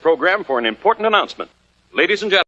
Program for an important announcement. Ladies and gentlemen.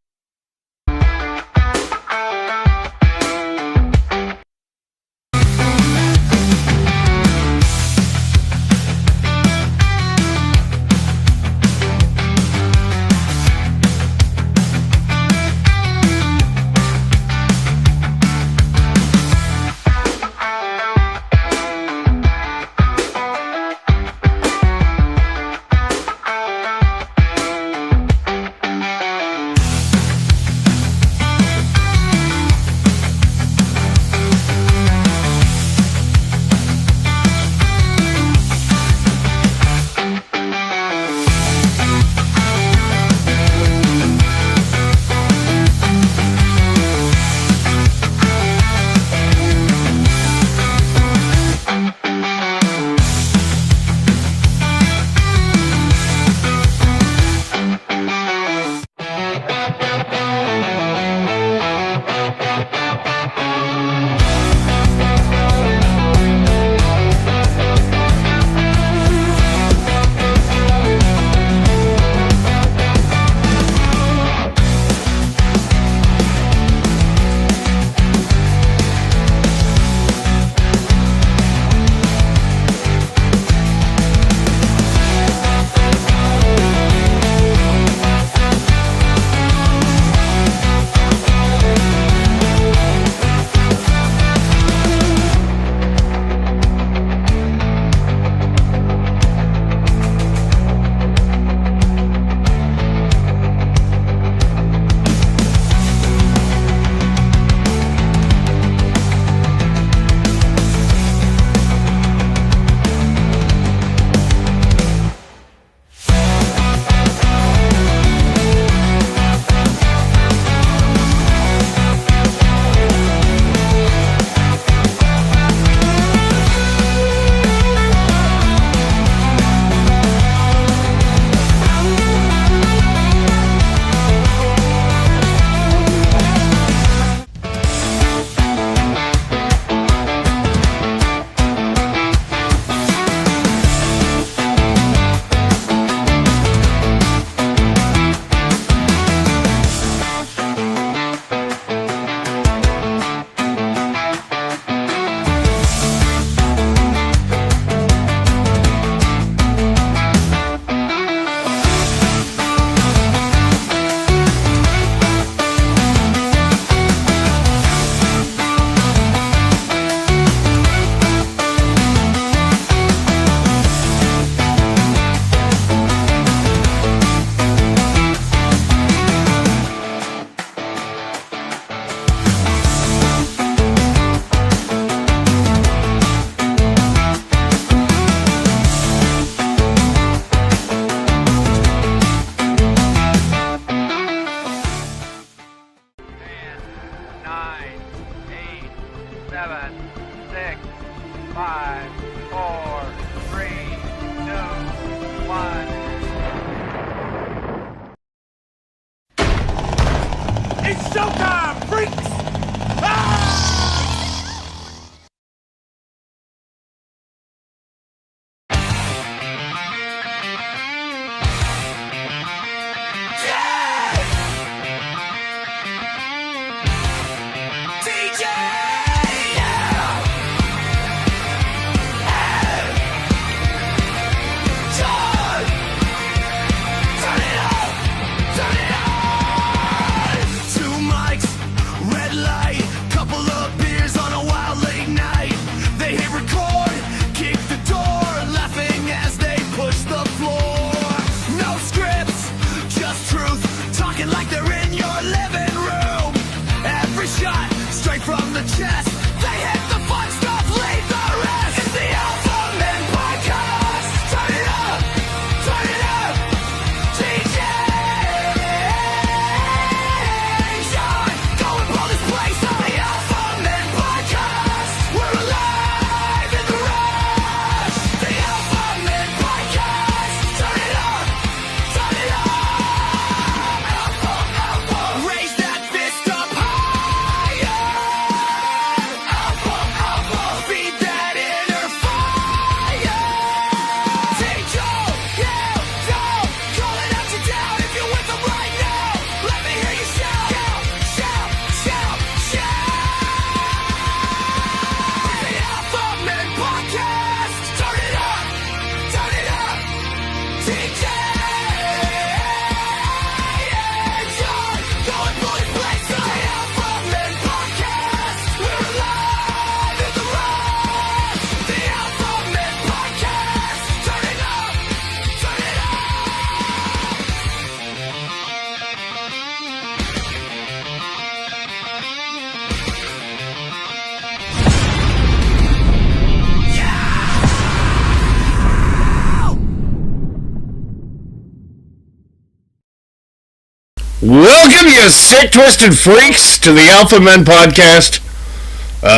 Welcome, you sick, twisted freaks, to the Alpha Men Podcast,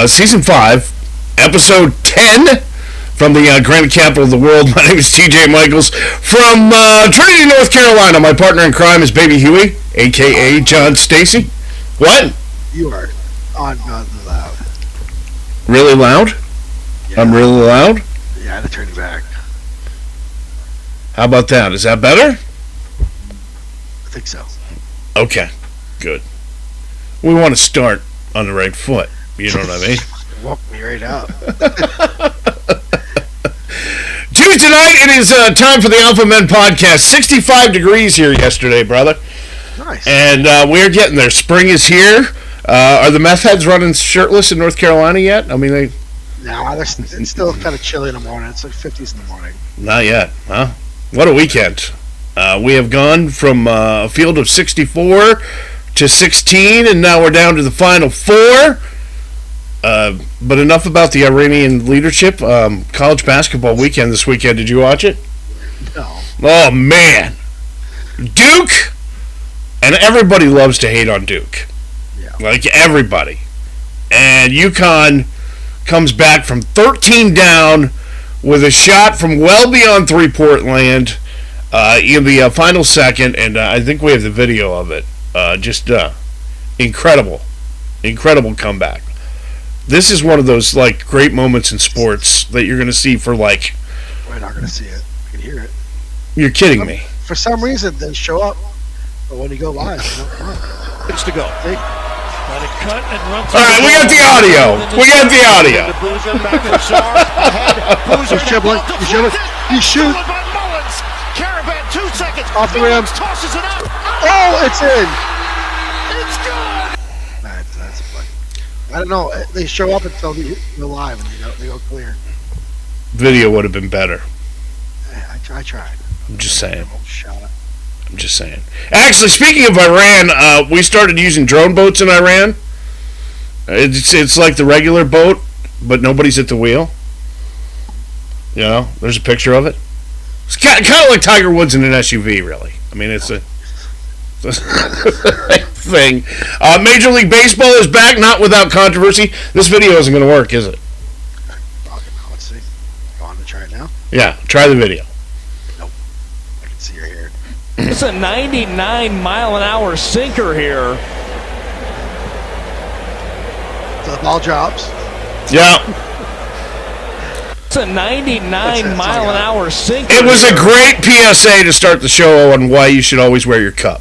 Season 5, Episode 10, from the Granite Capital of the World. My name is TJ Michaels. From Trinity, North Carolina, my partner in crime is Baby Huey, a.k.a. John Stacy. What? You are ungodly loud. Really loud? Yeah. I'm really loud? Yeah, I had to turn it back. How about that? Is that better? I think so. Okay, good. We want to start on the right foot. You know what I mean? Woke me right up. Tuesday night, it is time for the Alpha Men Podcast. 65 degrees here yesterday, brother. Nice. And we're getting there. Spring is here. Are the meth heads running shirtless in North Carolina yet? I mean, it's still kind of chilly in the morning. It's like 50s in the morning. Not yet, huh? What a weekend. We have gone from a field of 64 to 16, and now we're down to the final 4. But enough about the Iranian leadership. College basketball weekend this weekend. Did you watch it? No. Oh, man. Duke, and everybody loves to hate on Duke. Yeah. Like everybody. And UConn comes back from 13 down with a shot from well beyond three-point land in the final second, and I think we have the video of it. Just incredible comeback. This is one of those like great moments in sports that you're going to see for like. We're not going to see it. You can hear it. You're kidding me. For some reason, they show up, but when you go live, they don't come up. It's to go. All right, we got the audio. He's dribbling. He shoots. Off the rim. Oh, it's in. It's good. That's funny. I don't know. They show up until they're live and they go clear. Video would have been better. I tried. I'm just saying. Shot it. I'm just saying. Actually, speaking of Iran, we started using drone boats in Iran. It's like the regular boat, but nobody's at the wheel. You know, there's a picture of it. It's kind of like Tiger Woods in an SUV, really. I mean, it's a thing. Major League Baseball is back, not without controversy. This video isn't going to work, is it? Let's see. Go on to try it now. Yeah, try the video. Nope. I can see your hair. It's a 99-mile-an-hour sinker here. So the ball drops. Yeah. It's a 99-mile-an-hour sinker. It was a great PSA to start the show on why you should always wear your cup.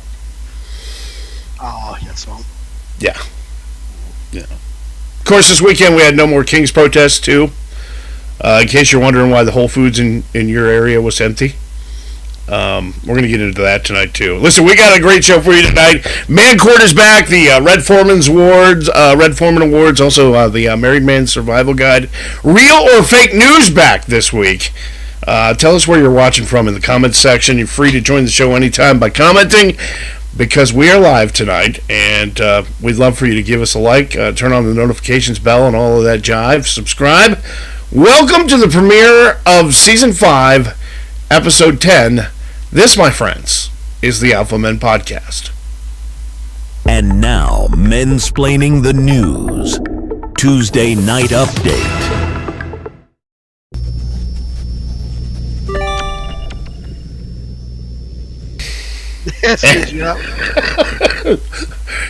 Oh, you got smoke. Yeah. Of course, this weekend we had no more Kings protests, too. In case you're wondering why the Whole Foods in your area was empty. We're going to get into that tonight, too. Listen, we got a great show for you tonight. Man Court is back. The Red Foreman Awards, also the Married Man Survival Guide. Real or fake news back this week. Tell us where you're watching from in the comments section. You're free to join the show anytime by commenting, because we are live tonight, and we'd love for you to give us a like, turn on the notifications bell and all of that jive, subscribe. Welcome to the premiere of Season 5, Episode 10. This, my friends, is the Alpha Men Podcast. And now, Mensplaining the News. Tuesday Night Update.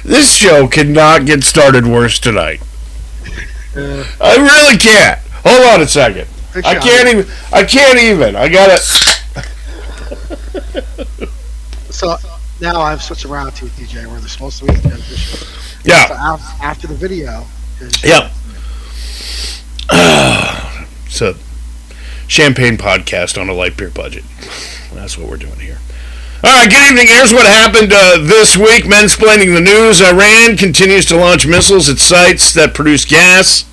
This show cannot get started worse tonight. I really can't. Hold on a second. I can't even. I gotta. So now I've switched around to TJ where they're supposed to be. Yeah. So after the video. Yep. It's a champagne podcast on a light beer budget. That's what we're doing here. All right, good evening. Here's what happened this week. Mensplaining the news. Iran continues to launch missiles at sites that produce gas.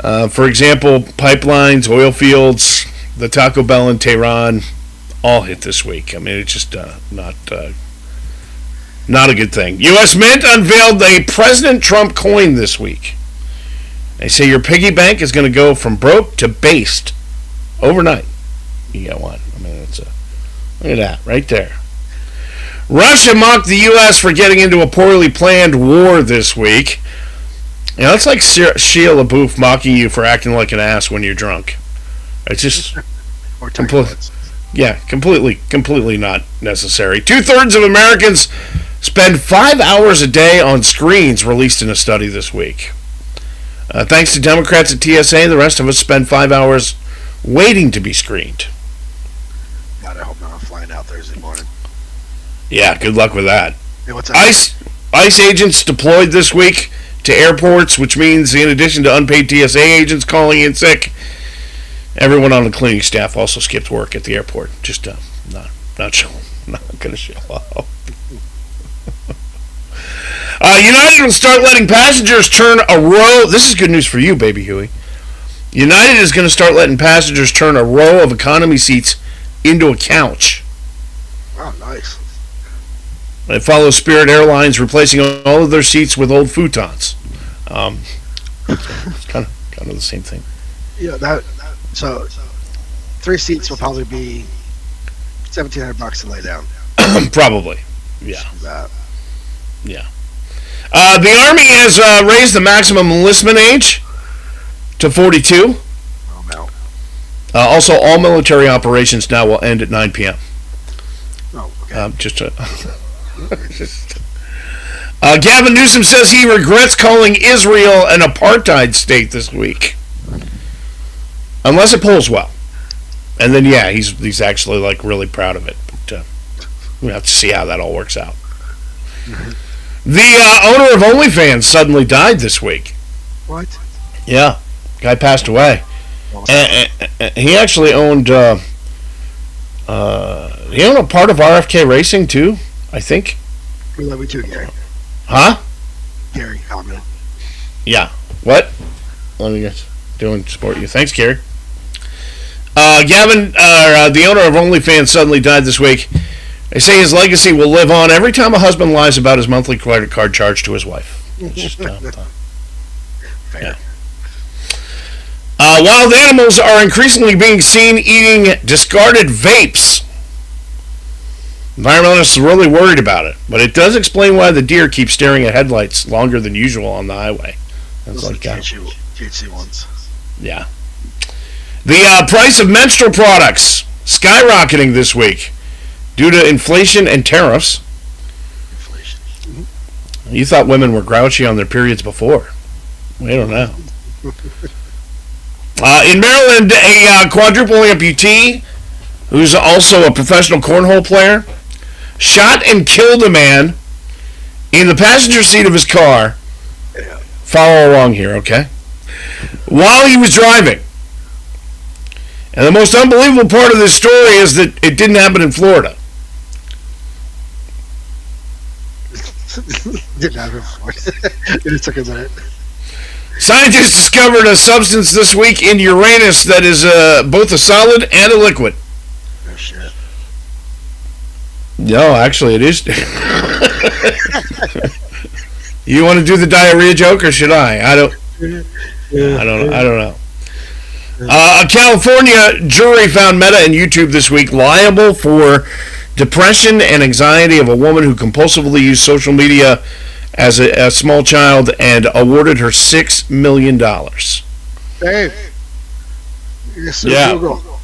For example, pipelines, oil fields, the Taco Bell in Tehran, all hit this week. I mean, it's just not a good thing. U.S. Mint unveiled a President Trump coin this week. They say your piggy bank is going to go from broke to based overnight. You got one. I mean, look at that right there. Russia mocked the U.S. for getting into a poorly planned war this week. You know, it's like Shia LaBeouf mocking you for acting like an ass when you're drunk. It's just completely not necessary. 2/3 of Americans spend 5 hours a day on screens, released in a study this week. Thanks to Democrats at TSA, the rest of us spend 5 hours waiting to be screened. God, I hope not. I'm flying out Thursday morning. Yeah, good luck with that. Hey, what's up? ICE agents deployed this week to airports, which means in addition to unpaid TSA agents calling in sick, everyone on the cleaning staff also skipped work at the airport. Just not going to show up. United will start letting passengers turn a row. This is good news for you, baby Huey. United is going to start letting passengers turn a row of economy seats into a couch. Oh, nice. It follows Spirit Airlines replacing all of their seats with old futons. It's kind of the same thing. Yeah, so 3 seats will probably be $1,700 to lay down. Probably, yeah. Yeah. The Army has raised the maximum enlistment age to 42. Oh, no. Also, all military operations now will end at 9 p.m. Oh, okay. Gavin Newsom says he regrets calling Israel an apartheid state this week. Unless it polls well. And then, yeah, he's actually, like, really proud of it. But we have to see how that all works out. The owner of OnlyFans suddenly died this week. What? Yeah. Guy passed away. And he actually owned a part of RFK Racing, too, I think. We love you too, Gary. Huh? Gary commented. Yeah. What? Let me guess. Doing support you. Thanks, Gary. Gavin, the owner of OnlyFans, suddenly died this week. They say his legacy will live on every time a husband lies about his monthly credit card charge to his wife. It's just, Fair. Yeah. Wild animals are increasingly being seen eating discarded vapes. Environmentalists are really worried about it, but it does explain why the deer keep staring at headlights longer than usual on the highway. Those are THC ones. Yeah. The price of menstrual products skyrocketing this week due to inflation and tariffs. Inflation. Mm-hmm. You thought women were grouchy on their periods before. We don't know. In Maryland, a quadruple amputee, who's also a professional cornhole player, shot and killed a man in the passenger seat of his car. Yeah. Follow along here, okay? While he was driving. And the most unbelievable part of this story is that it didn't happen in Florida. Didn't have it before. It just took a minute. Scientists discovered a substance this week in Uranus that is both a solid and a liquid. Oh, shit. No, actually, it is. You want to do the diarrhea joke, or should I? I don't know. A California jury found Meta and YouTube this week liable for depression and anxiety of a woman who compulsively used social media as a small child and awarded her $6 million. Hey. Yes, Yeah. Google.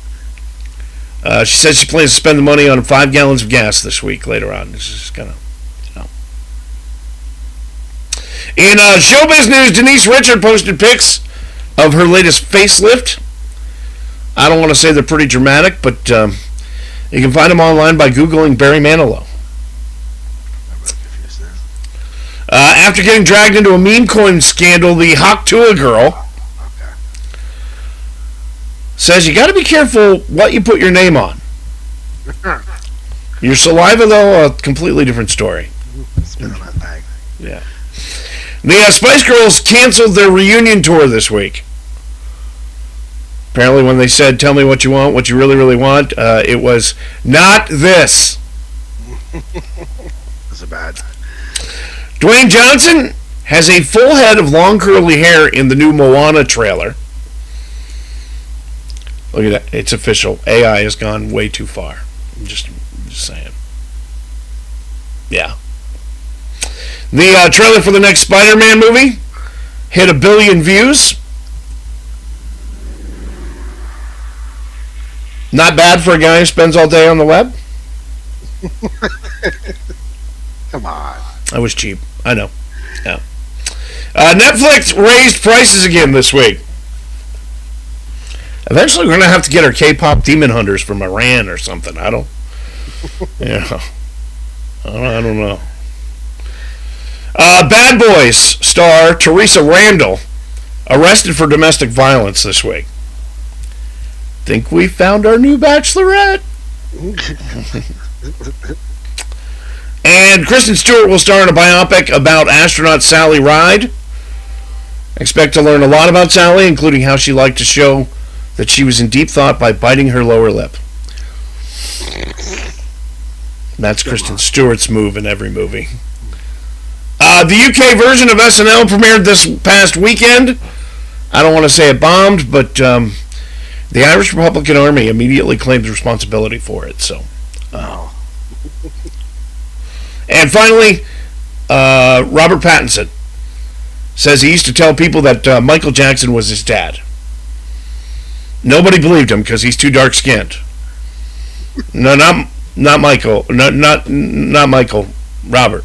She says she plans to spend the money on 5 gallons of gas this week later on. This is kind of, In showbiz news, Denise Richard posted pics of her latest facelift. I don't want to say they're pretty dramatic, but you can find them online by Googling Barry Manilow. After getting dragged into a meme coin scandal, the Haktua girl says you got to be careful what you put your name on. Your saliva, though, a completely different story. Spit on that bag. Yeah. The Spice Girls canceled their reunion tour this week. Apparently when they said, tell me what you want, what you really, really want, it was not this. That's a bad. Dwayne Johnson has a full head of long curly hair in the new Moana trailer. Look at that. It's official. AI has gone way too far. I'm just saying. Yeah. The trailer for the next Spider-Man movie hit 1 billion views. Not bad for a guy who spends all day on the web. Come on. I was cheap. I know. Yeah. Netflix raised prices again this week. Eventually, we're going to have to get our K-pop demon hunters from Iran or something. I don't know. Bad Boys star Teresa Randall arrested for domestic violence this week. Think we found our new bachelorette. And Kristen Stewart will star in a biopic about astronaut Sally Ride. Expect to learn a lot about Sally, including how she liked to show that she was in deep thought by biting her lower lip. That's Kristen Stewart's move in every movie. The UK version of SNL premiered this past weekend. I don't want to say it bombed, but the Irish Republican Army immediately claimed responsibility for it. So, and finally, Robert Pattinson says he used to tell people that Michael Jackson was his dad. Nobody believed him because he's too dark-skinned. No, not Michael. Not Michael. Robert.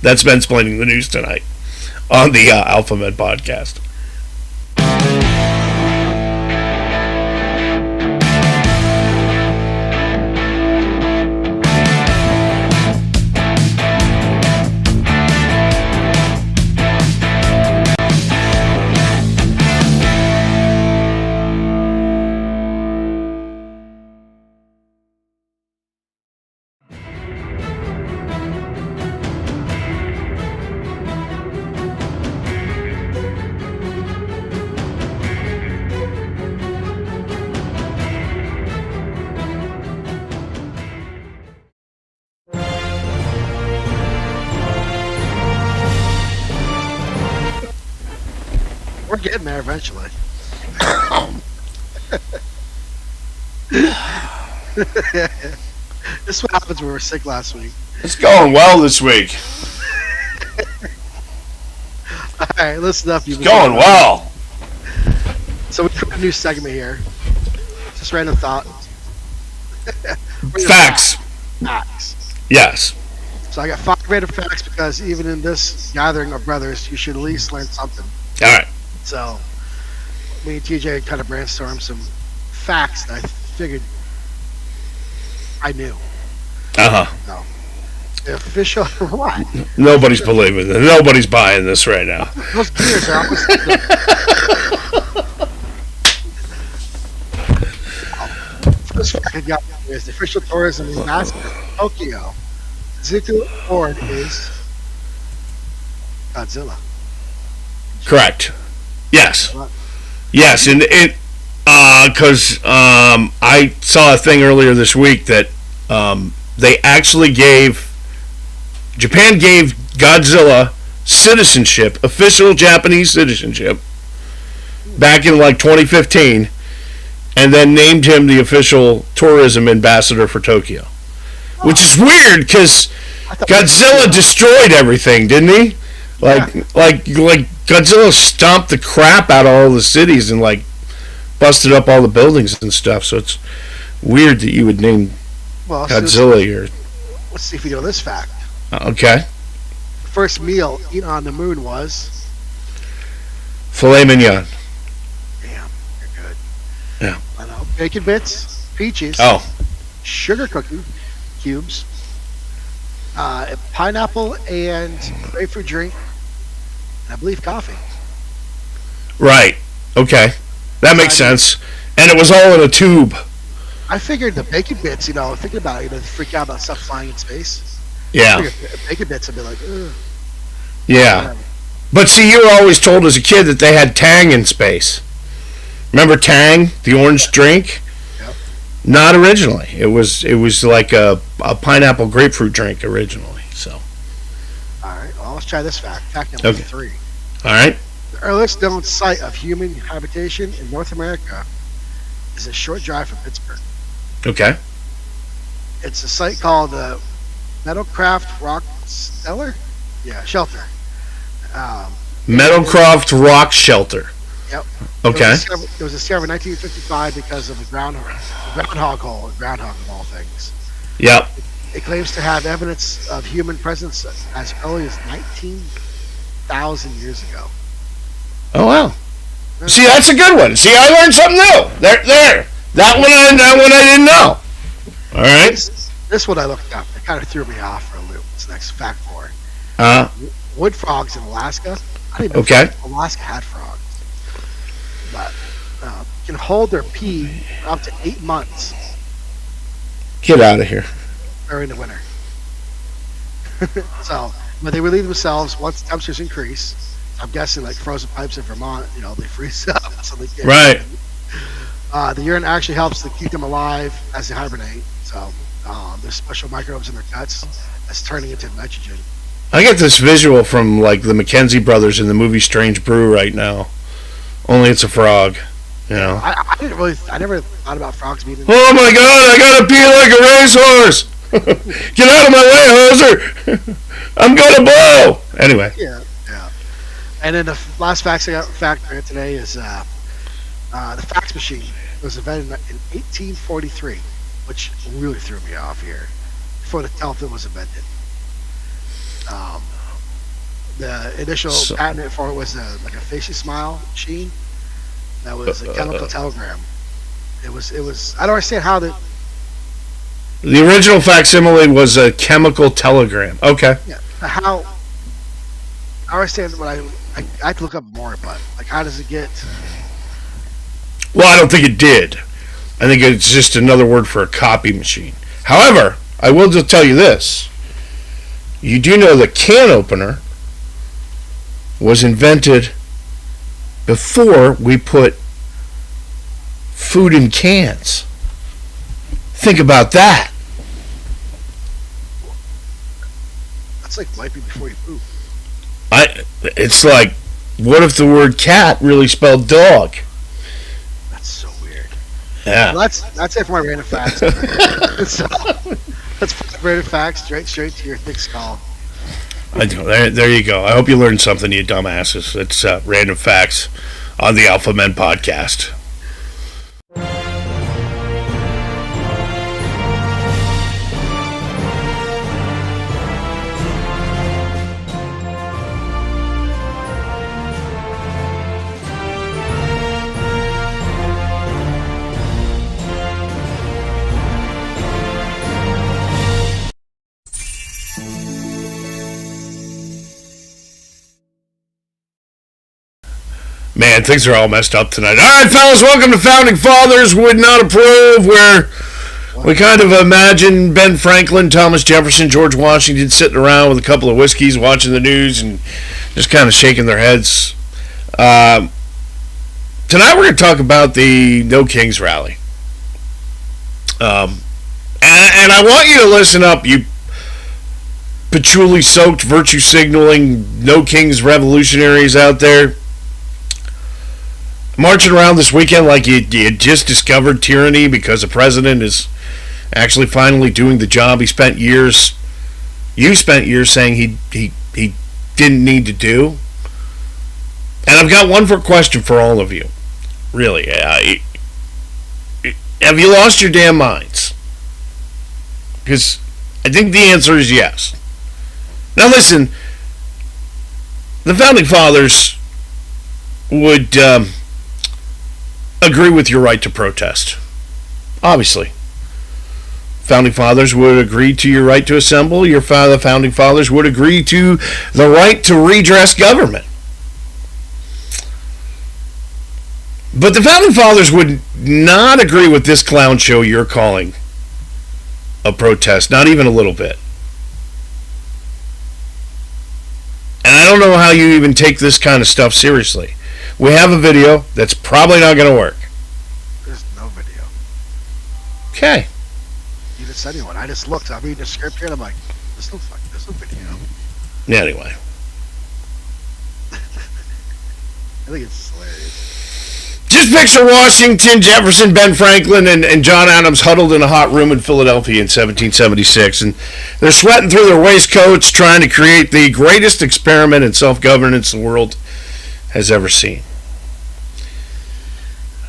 That's Mansplaining the News tonight on the Alpha Med podcast. We're getting there eventually. This is what happens when we were sick last week. It's going well this week. All right, listen up. It's going well. So we have a new segment here. Just random thought. Facts. Facts. Yes. So I got 5 random facts because even in this gathering of brothers, you should at least learn something. All right. So me and TJ kind of brainstormed some facts that I figured I knew. No. The official what? Nobody's believing it. Nobody's buying this right now. Those gears are almost. First fact I got is the official tourism ambassador of Tokyo. Zuko Ford is Godzilla. Correct. Yes. Yes, and it because I saw a thing earlier this week that they actually Japan gave Godzilla citizenship, official Japanese citizenship, back in like 2015, and then named him the official tourism ambassador for Tokyo, which is weird because Godzilla destroyed everything, didn't he? Like Godzilla stomped the crap out of all the cities and like busted up all the buildings and stuff. So it's weird that you would name Godzilla your. Let's see if we know this fact. Okay. The first meal eaten on the moon was filet mignon. Damn, you're good. Yeah. I know. Bacon bits, peaches. Oh. Sugar cookie cubes. Pineapple and grapefruit drink. And I believe coffee. Right. Okay. That makes sense. And it was all in a tube. I figured the bacon bits, thinking about it, freak out about stuff flying in space. Yeah. Bacon bits would be like, ugh. Yeah. But see, you were always told as a kid that they had Tang in space. Remember Tang, the orange drink? Yep. Not originally. It was like a pineapple grapefruit drink originally. So. All right. Well, let's try this fact. Fact number 3. All right. The earliest known site of human habitation in North America is a short drive from Pittsburgh. Okay. It's a site called the Meadowcraft Rock Cellar? Yeah, Shelter. Meadowcroft Rock Shelter. Yep. Okay. It was discovered in 1955 because of a groundhog hole, a groundhog of all things. Yep. It claims to have evidence of human presence as early as 19,000 years ago. Oh, wow. See, that's a good one. See, I learned something new. There. That one I didn't know. All right. This one I looked up. It kind of threw me off for a loop. It's the next fact for it. Wood frogs in Alaska. I didn't know if Alaska had frogs. But can hold their pee for up to 8 months. Get out of here. During the winter. So, when they relieve themselves once temperatures increase, I'm guessing like frozen pipes in Vermont, they freeze up. So they get Right. The urine actually helps to keep them alive as they hibernate. So, there's special microbes in their guts that's turning into nitrogen. I get this visual from like the Mackenzie brothers in the movie Strange Brew right now. Only it's a frog. I never thought about frogs being. Oh my God! I gotta pee like a racehorse. Get out of my way, hoser! I'm gonna blow. Anyway. Yeah. And then the last fact today is the fax machine was invented in 1843, which really threw me off here. Before the telephone was invented. The initial patent for it was like a facial smile machine. That was a chemical telegram. It was. I don't understand how the original facsimile was a chemical telegram. Okay. Yeah. How? I understand what I have to look up more, but like, how does it get? Well, I don't think it did. I think it's just another word for a copy machine. However, I will just tell you this. You do know the can opener was invented before we put food in cans. Think about that. That's like wiping before you poop. It's like, what if the word cat really spelled dog? That's so weird. Yeah. Well, that's it for my random facts. So, that's 5 random facts straight to your thick skull. There you go. I hope you learned something, you dumbasses. It's Random Facts on the Alpha Men Podcast. Man, things are all messed up tonight. All right, fellas, welcome to Founding Fathers Would Not Approve, where we kind of imagine Ben Franklin, Thomas Jefferson, George Washington sitting around with a couple of whiskeys watching the news and just kind of shaking their heads. Tonight we're going to talk about the No Kings rally. And I want you to listen up, you patchouli-soaked, virtue-signaling No Kings revolutionaries out there. Marching around this weekend like you just discovered tyranny because the president is actually finally doing the job you spent years saying he didn't need to do. And I've got one question for all of you. Really, have you lost your damn minds? Because I think the answer is yes. Now listen, the Founding Fathers would agree with your right to protest. Obviously. Founding Fathers would agree to your right to assemble. The Founding Fathers would agree to the right to redress government. But the Founding Fathers would not agree with this clown show you're calling a protest. Not even a little bit. And I don't know how you even take this kind of stuff seriously. We have a video that's probably not going to work. There's no video. Okay. You didn't send anyone. I just looked. I'm reading the script here, and I'm like, there's no video. Anyway. I think it's hilarious. Just picture Washington, Jefferson, Ben Franklin, and John Adams huddled in a hot room in Philadelphia in 1776, and they're sweating through their waistcoats trying to create the greatest experiment in self-governance the world has ever seen.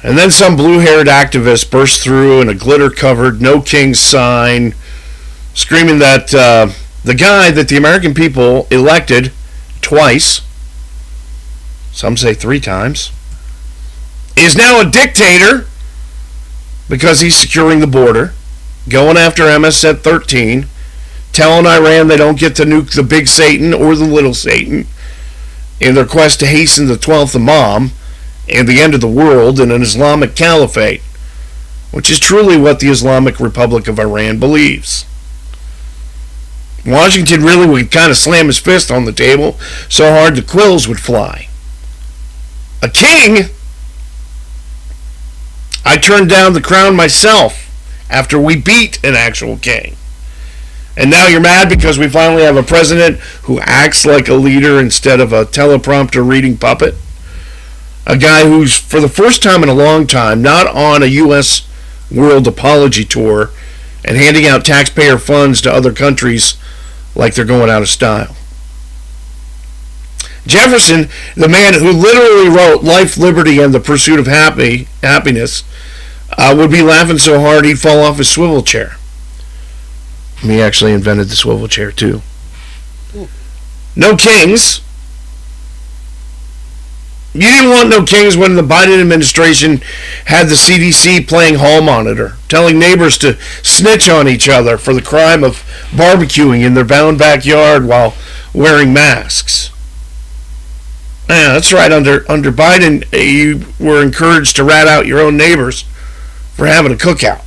And then some blue-haired activist burst through in a glitter-covered "No Kings" sign, screaming that the guy that the American people elected twice, some say 3 times, is now a dictator because he's securing the border, going after MS-13, 13, telling Iran they don't get to nuke the big Satan or the little Satan in their quest to hasten the 12th Imam and the end of the world in an Islamic caliphate, which is truly what the Islamic Republic of Iran believes. Washington really would kind of slam his fist on the table so hard the quills would fly. A king? I turned down the crown myself after we beat an actual king. And now you're mad because we finally have a president who acts like a leader instead of a teleprompter reading puppet? A guy who's, for the first time in a long time, not on a U.S. world apology tour and handing out taxpayer funds to other countries like they're going out of style. Jefferson, the man who literally wrote Life, Liberty, and the Pursuit of Happiness, would be laughing so hard he'd fall off his swivel chair. He actually invented the swivel chair, too. No kings. You didn't want no kings when the Biden administration had the CDC playing hall monitor, telling neighbors to snitch on each other for the crime of barbecuing in their bound backyard while wearing masks. Yeah, that's right. Under Biden, you were encouraged to rat out your own neighbors for having a cookout.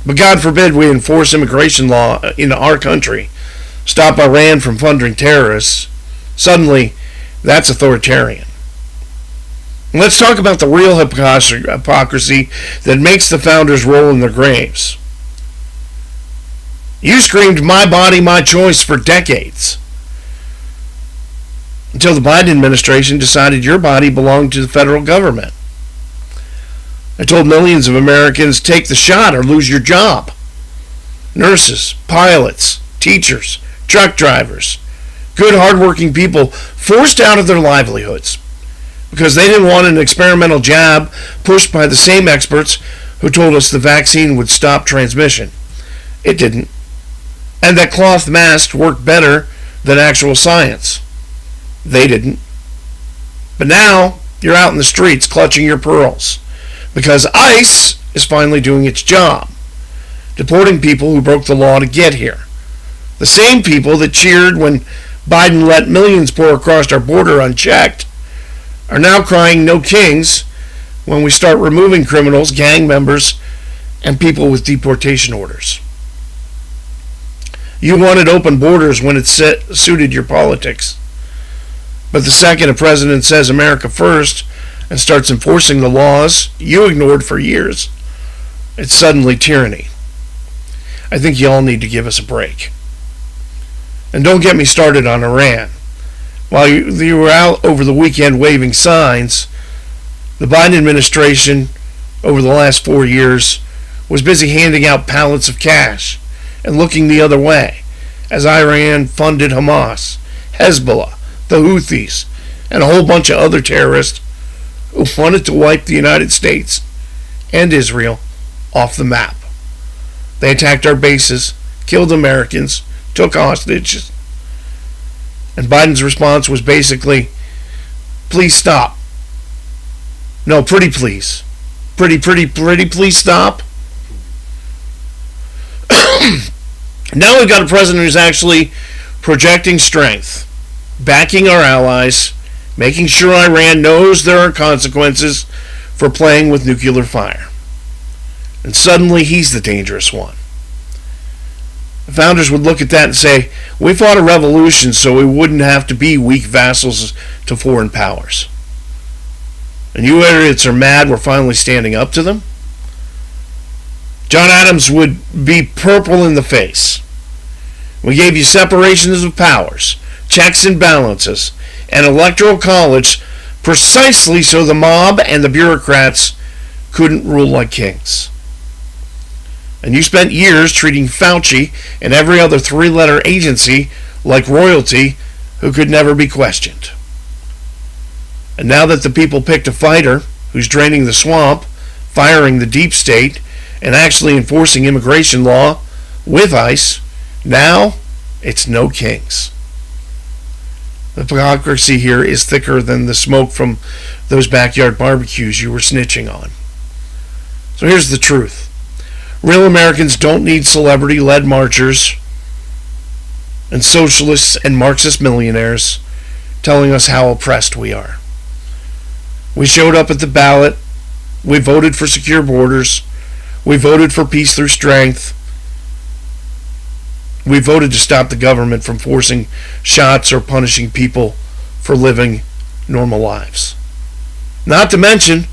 But God forbid we enforce immigration law in our country, stop Iran from funding terrorists. Suddenly, that's authoritarian. Let's talk about the real hypocrisy that makes the founders roll in their graves. You screamed, "My body, my choice," for decades, until the Biden administration decided your body belonged to the federal government. I told millions of Americans, take the shot or lose your job. Nurses, pilots, teachers, truck drivers, good hardworking people forced out of their livelihoods because they didn't want an experimental jab pushed by the same experts who told us the vaccine would stop transmission. It didn't. And that cloth masks worked better than actual science. They didn't. But now you're out in the streets clutching your pearls because ICE is finally doing its job, deporting people who broke the law to get here. The same people that cheered when Biden let millions pour across our border unchecked are now crying "No kings" when we start removing criminals, gang members, and people with deportation orders. You wanted open borders when it suited your politics. But the second a president says America first and starts enforcing the laws you ignored for years, it's suddenly tyranny. I think you all need to give us a break. And don't get me started on Iran. While you were out over the weekend waving signs, the Biden administration over the last 4 years was busy handing out pallets of cash and looking the other way as Iran funded Hamas, Hezbollah, the Houthis, and a whole bunch of other terrorists who wanted to wipe the United States and Israel off the map. They attacked our bases, killed Americans, took hostages. And Biden's response was basically, please stop. No, pretty please. Pretty please stop. Now we've got a president who's actually projecting strength, backing our allies, making sure Iran knows there are consequences for playing with nuclear fire. And suddenly he's the dangerous one. The founders would look at that and say, we fought a revolution so we wouldn't have to be weak vassals to foreign powers. And you idiots are mad we're finally standing up to them? John Adams would be purple in the face. We gave you separations of powers, checks and balances, an electoral college precisely so the mob and the bureaucrats couldn't rule like kings. And you spent years treating Fauci and every other three-letter agency like royalty who could never be questioned. And now that the people picked a fighter who's draining the swamp, firing the deep state, and actually enforcing immigration law with ICE, now it's no kings. The hypocrisy here is thicker than the smoke from those backyard barbecues you were snitching on. So here's the truth. Real Americans don't need celebrity-led marchers and socialists and Marxist millionaires telling us how oppressed we are. We showed up at the ballot. We voted for secure borders. We voted for peace through strength. We voted to stop the government from forcing shots or punishing people for living normal lives. Not to mention,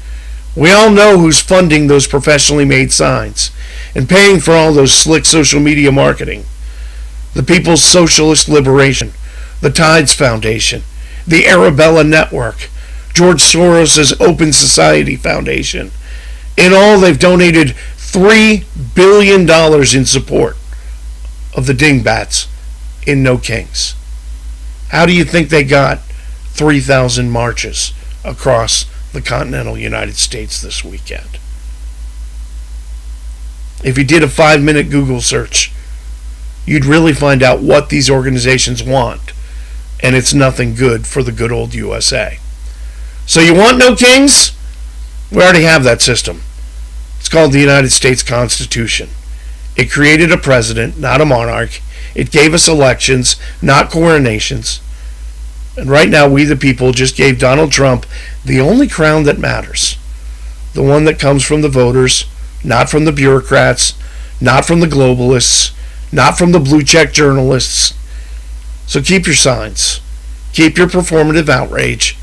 we all know who's funding those professionally made signs and paying for all those slick social media marketing. The People's Socialist Liberation, the Tides Foundation, the Arabella Network, George Soros' Open Society Foundation. In all, they've donated $3 billion in support of the dingbats in No Kings. How do you think they got 3,000 marches across the continental United States this weekend? If you did a 5-minute Google search, you'd really find out what these organizations want, and it's nothing good for the good old USA. So you want no kings? We already have that system. It's called the United States Constitution. It created a president, not a monarch. It gave us elections, not coronations. And right now, we the people just gave Donald Trump the only crown that matters. The one that comes from the voters, not from the bureaucrats, not from the globalists, not from the blue-check journalists. So keep your signs. Keep your performative outrage.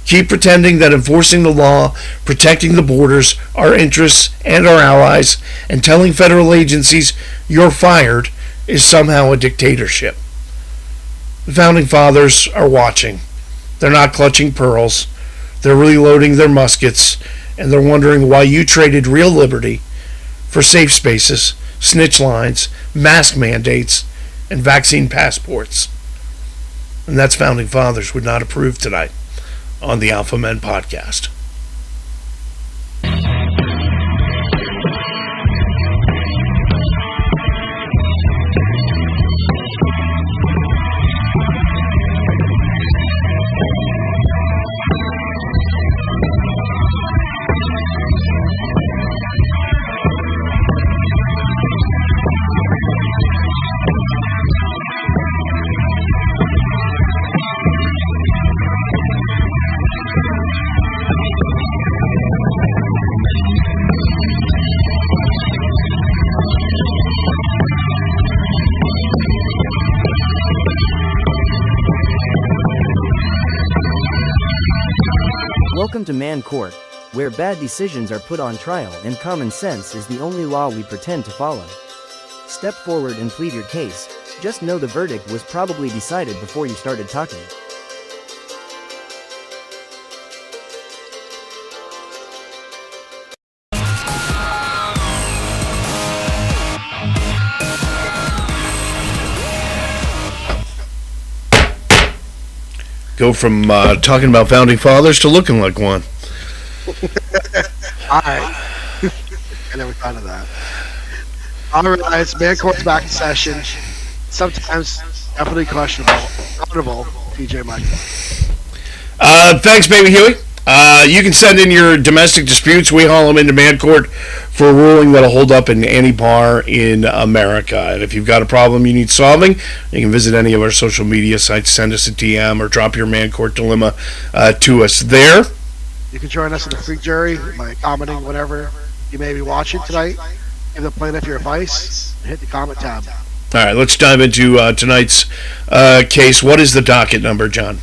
Keep pretending that enforcing the law, protecting the borders, our interests, and our allies, and telling federal agencies you're fired is somehow a dictatorship. The Founding Fathers are watching. They're not clutching pearls. They're reloading their muskets, and they're wondering why you traded real liberty for safe spaces, snitch lines, mask mandates, and vaccine passports. And that's Founding Fathers would not approve tonight on the Alpha Men podcast. Welcome to Man Court, where bad decisions are put on trial and common sense is the only law we pretend to follow. Step forward and plead your case. Just know the verdict was probably decided before you started talking. Go from talking about Founding Fathers to looking like one. I never thought of that. All right, it's Man Court's back in session. Sometimes definitely questionable. Honorable PJ Michael. Thanks, Baby Huey. You can send in your domestic disputes. We haul them into Man Court for a ruling that'll hold up in any bar in America. And if you've got a problem you need solving, you can visit any of our social media sites, send us a DM, or drop your Man Court dilemma to us there. You can join us in the free jury by commenting whatever you may be watching tonight. Give the plaintiff your advice and hit the comment tab. All right, let's dive into tonight's case. What is the docket number, John?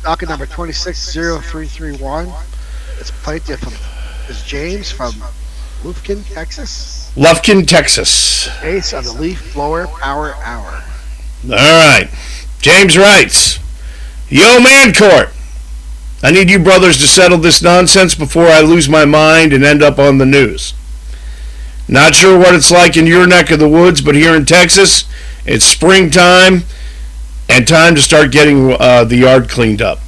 Docket number 260331. It's plaintiff is James from Lufkin, Texas. Lufkin, Texas. Case of the Leaf Blower Power Hour. All right. James writes, Yo, Man Court. I need you brothers to settle this nonsense before I lose my mind and end up on the news. Not sure what it's like in your neck of the woods, but here in Texas, it's springtime and time to start getting the yard cleaned up,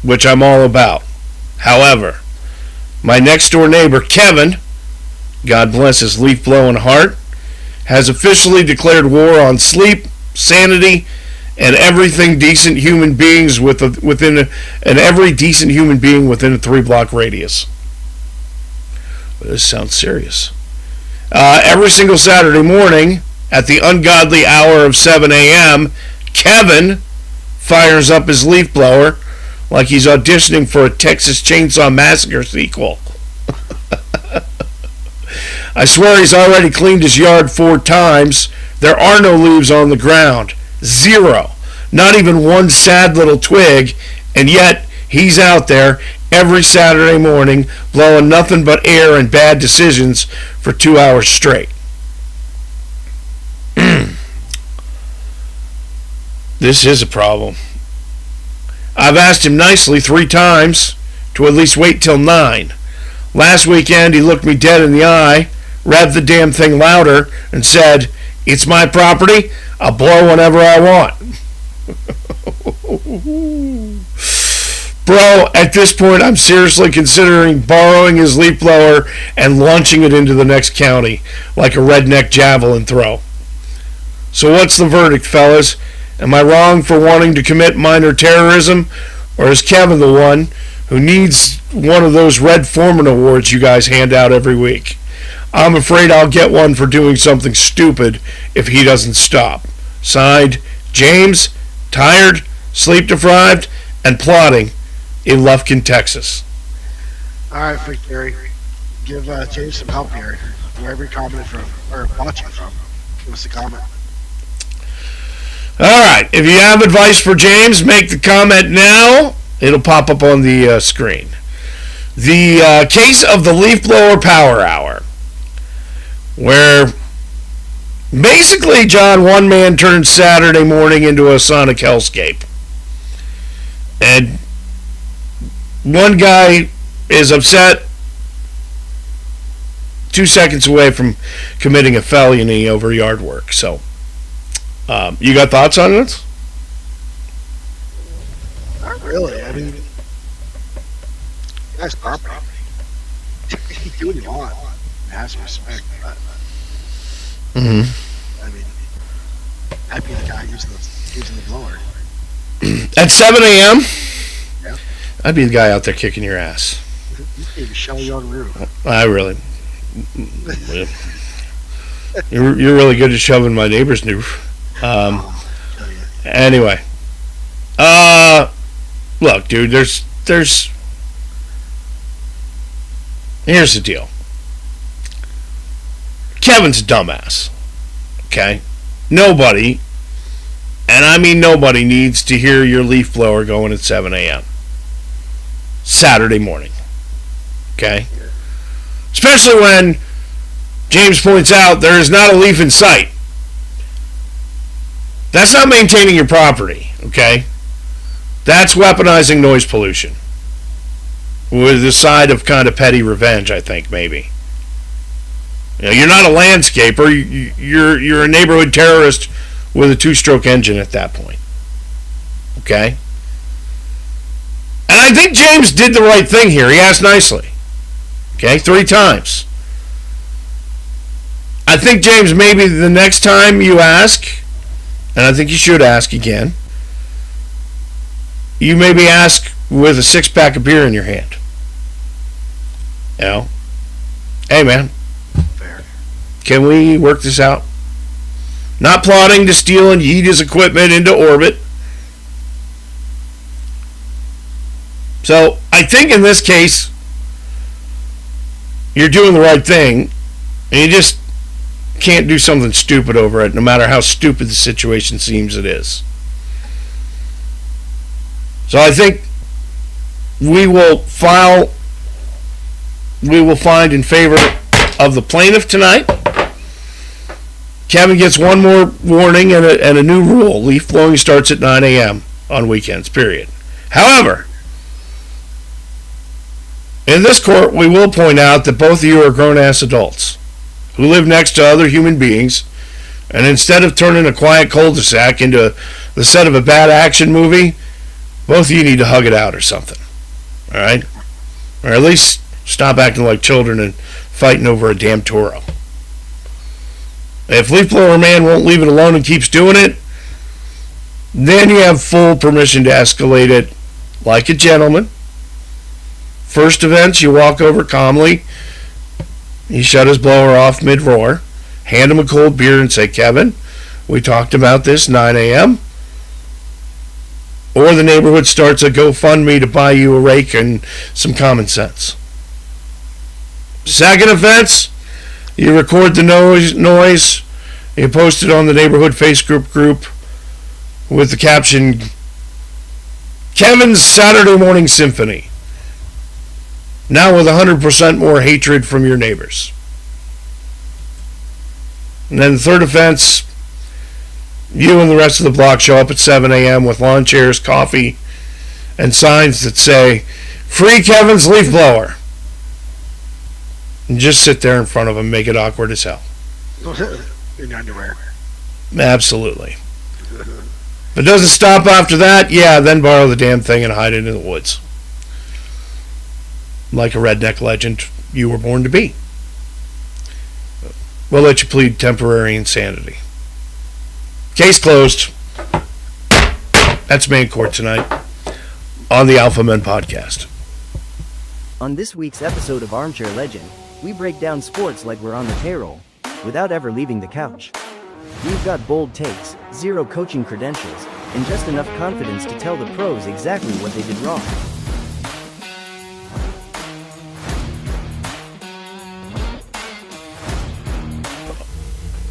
which I'm all about. However, my next door neighbor, Kevin, God bless his leaf-blowing heart, has officially declared war on sleep, sanity, and everything decent human beings every decent human being within a 3-block radius. This sounds serious. Every single Saturday morning at the ungodly hour of 7 a.m., Kevin fires up his leaf blower like he's auditioning for a Texas Chainsaw Massacre sequel. I swear he's already cleaned his yard 4 times. There are no leaves on the ground. 0. Not even one sad little twig. And yet, he's out there every Saturday morning blowing nothing but air and bad decisions for 2 hours straight. This is a problem. I've asked him nicely 3 times to at least wait till 9. Last weekend, he looked me dead in the eye, revved the damn thing louder, and said, "It's my property. I'll blow whenever I want." Bro, at this point, I'm seriously considering borrowing his leaf blower and launching it into the next county like a redneck javelin throw. So what's the verdict, fellas? Am I wrong for wanting to commit minor terrorism, or is Kevin the one who needs one of those Red Foreman awards you guys hand out every week? I'm afraid I'll get one for doing something stupid if he doesn't stop. Signed, James, tired, sleep-deprived, and plotting in Lufkin, Texas. All right, Freak Gary. Give James some help here. Wherever you're commenting from, or watching from, give us a comment. All right, if you have advice for James, make the comment now. It'll pop up on the screen. The case of the leaf blower power hour, where basically, John, one man turned Saturday morning into a sonic hellscape. And one guy is upset 2 seconds away from committing a felony over yard work. So, you got thoughts on this? Not really. I mean, guy's property. He can do what he wants. He has some respect. But, I mean, I'd be the guy using the blower. At 7 a.m., yeah. I'd be the guy out there kicking your ass. You be shelling your own roof. I really... You're really good at shoving my neighbor's roof. Anyway. Look, dude, there's... Here's the deal. Kevin's a dumbass. Okay? Nobody, and I mean nobody, needs to hear your leaf blower going at 7 a.m. Saturday morning. Okay? Especially when James points out there is not a leaf in sight. That's not maintaining your property. Okay? That's weaponizing noise pollution. With the side of kind of petty revenge, I think, maybe. You know, you're not a landscaper. You're a neighborhood terrorist with a 2-stroke engine at that point. Okay? And I think James did the right thing here. He asked nicely. Okay? 3 times. I think, James, maybe the next time you ask, and I think you should ask again, you maybe ask with a 6-pack of beer in your hand. You know? Hey, man. Fair. Can we work this out? Not plotting to steal and yeet his equipment into orbit. So, I think in this case, you're doing the right thing, and you just can't do something stupid over it, no matter how stupid the situation seems it is. So I think we will find in favor of the plaintiff tonight. Kevin gets one more warning and a new rule. Leaf blowing starts at 9 a.m. on weekends, period. However, In this court, we will point out that both of you are grown-ass adults who live next to other human beings, and instead of turning a quiet cul-de-sac into the set of a bad action movie, both of you need to hug it out or something. All right? Or at least stop acting like children and fighting over a damn Toro. If Leaf Blower Man won't leave it alone and keeps doing it, then you have full permission to escalate it like a gentleman. First offense, you walk over calmly. You shut his blower off mid-roar. Hand him a cold beer and say, Kevin, we talked about this, 9 a.m. Or the neighborhood starts a GoFundMe to buy you a rake and some common sense. Second offense, you record the noise. You post it on the neighborhood Facebook group with the caption, Kevin's Saturday Morning Symphony. Now with 100% more hatred from your neighbors. And then the third offense, you and the rest of the block show up at 7 a.m. with lawn chairs, coffee, and signs that say, Free Kevin's Leaf Blower. And just sit there in front of him, make it awkward as hell. In underwear. Absolutely. If it doesn't stop after that, then borrow the damn thing and hide it in the woods. Like a redneck legend you were born to be. We'll let you plead temporary insanity. Case closed. That's main court tonight on the Alpha Men podcast. On this week's episode of Armchair Legend, we break down sports like we're on the payroll, without ever leaving the couch. We've got bold takes, zero coaching credentials, and just enough confidence to tell the pros exactly what they did wrong.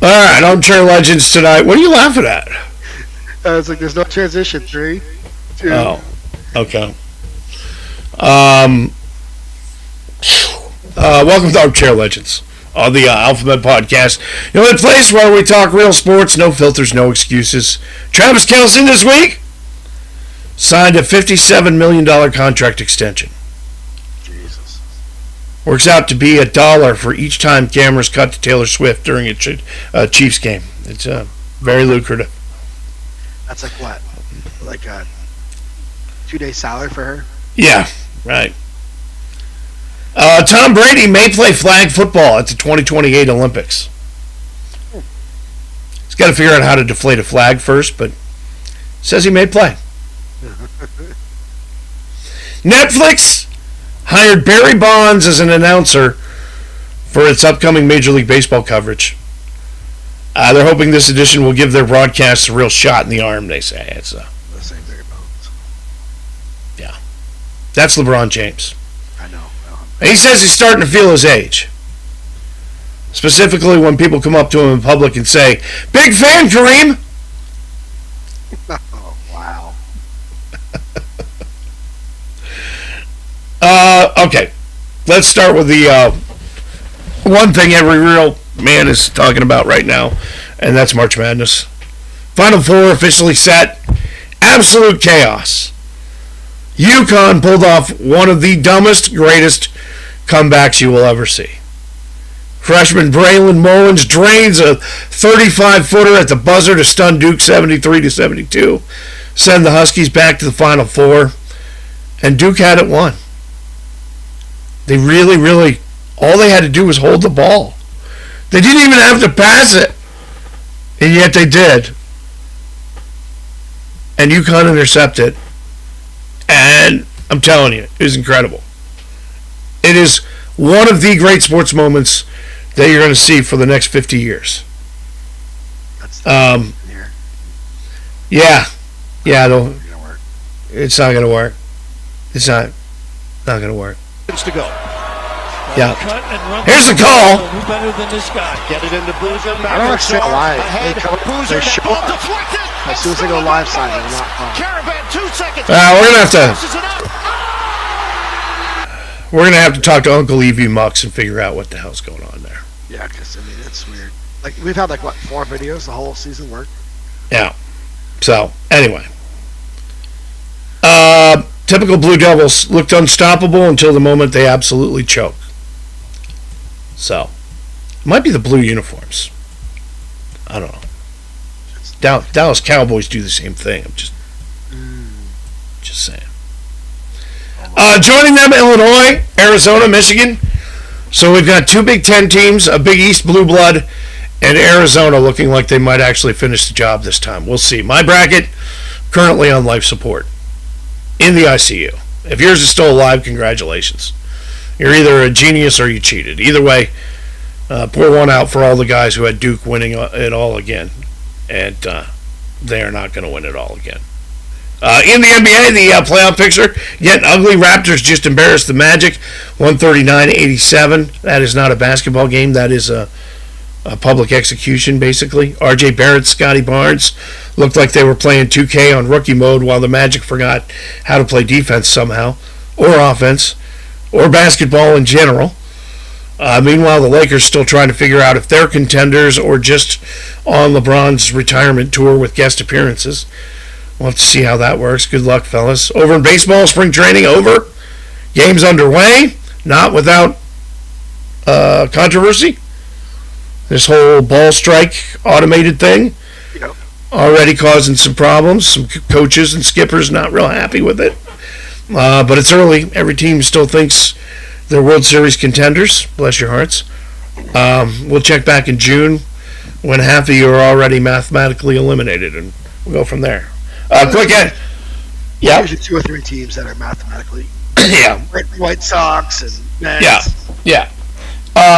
All right, Armchair Legends tonight. What are you laughing at? It's like there's no transition. 3, 2. Oh, okay. Welcome to Armchair Legends on the Alphabet Podcast. You know, the place where we talk real sports, no filters, no excuses. Travis Kelce this week signed a $57 million contract extension. Jesus. Works out to be $1 for each time cameras cut to Taylor Swift during a Chiefs game. It's very lucrative. That's like what? Like a 2-day salary for her? Yeah, right. Tom Brady may play flag football at the 2028 Olympics. He's got to figure out how to deflate a flag first, but says he may play. Netflix hired Barry Bonds as an announcer for its upcoming Major League Baseball coverage. They're hoping this edition will give their broadcasts a real shot in the arm, they say. It's the same Barry Bonds. Yeah. That's LeBron James. I know. He says he's starting to feel his age. Specifically when people come up to him in public and say, Big fan, Kareem! Oh, wow. Okay. Let's start with the one thing every real man is talking about right now, and that's March Madness. Final Four officially set. Absolute chaos. UConn pulled off one of the dumbest, greatest comebacks you will ever see. Freshman Braylon Mullins drains a 35-footer at the buzzer to stun Duke 73-72, send the Huskies back to the Final Four, and Duke had it won. They really, all they had to do was hold the ball. They didn't even have to pass it, and yet they did. And UConn intercepted. And I'm telling you, it was incredible. It is one of the great sports moments that you're going to see for the next 50 years. That's here. Yeah. It's not gonna work. It's not going to work. To go. Yeah. Here's the call. Who better than this guy? Get it into Boozer. I don't understand why. They show up. As soon as they go live sign, they're not on. Caravan, 2 seconds. We're gonna have to talk to Uncle Evie Mux and figure out what the hell's going on there. Yeah, because I mean it's weird. Like we've had 4 videos the whole season work. Yeah. So anyway, Typical Blue Devils looked unstoppable until the moment they absolutely choke. So, it might be the blue uniforms. I don't know. Dallas Cowboys do the same thing. I'm just saying. Joining them, Illinois, Arizona, Michigan. So we've got 2 Big Ten teams, a Big East blue blood, and Arizona looking like they might actually finish the job this time. We'll see. My bracket, currently on life support. In the ICU. If yours is still alive, congratulations. You're either a genius or you cheated. Either way, pour one out for all the guys who had Duke winning it all again. And they are not going to win it all again. In the NBA, the playoff picture, getting ugly. Raptors just embarrassed the Magic, 139-87. That is not a basketball game. That is a public execution, basically. R.J. Barrett, Scotty Barnes looked like they were playing 2K on rookie mode while the Magic forgot how to play defense somehow, or offense, or basketball in general. Meanwhile, the Lakers still trying to figure out if they're contenders or just on LeBron's retirement tour with guest appearances. We'll have to see how that works. Good luck, fellas. Over in baseball, spring training over. Games underway. Not without controversy. This whole ball strike automated thing already causing some problems. Some coaches and skippers not real happy with it. But it's early. Every team still thinks they're World Series contenders. Bless your hearts. We'll check back in June when half of you are already mathematically eliminated, and we'll go from there. Quick end. Yeah. Usually 2 or 3 teams that are mathematically. Yeah. White Sox and Mets. Yeah.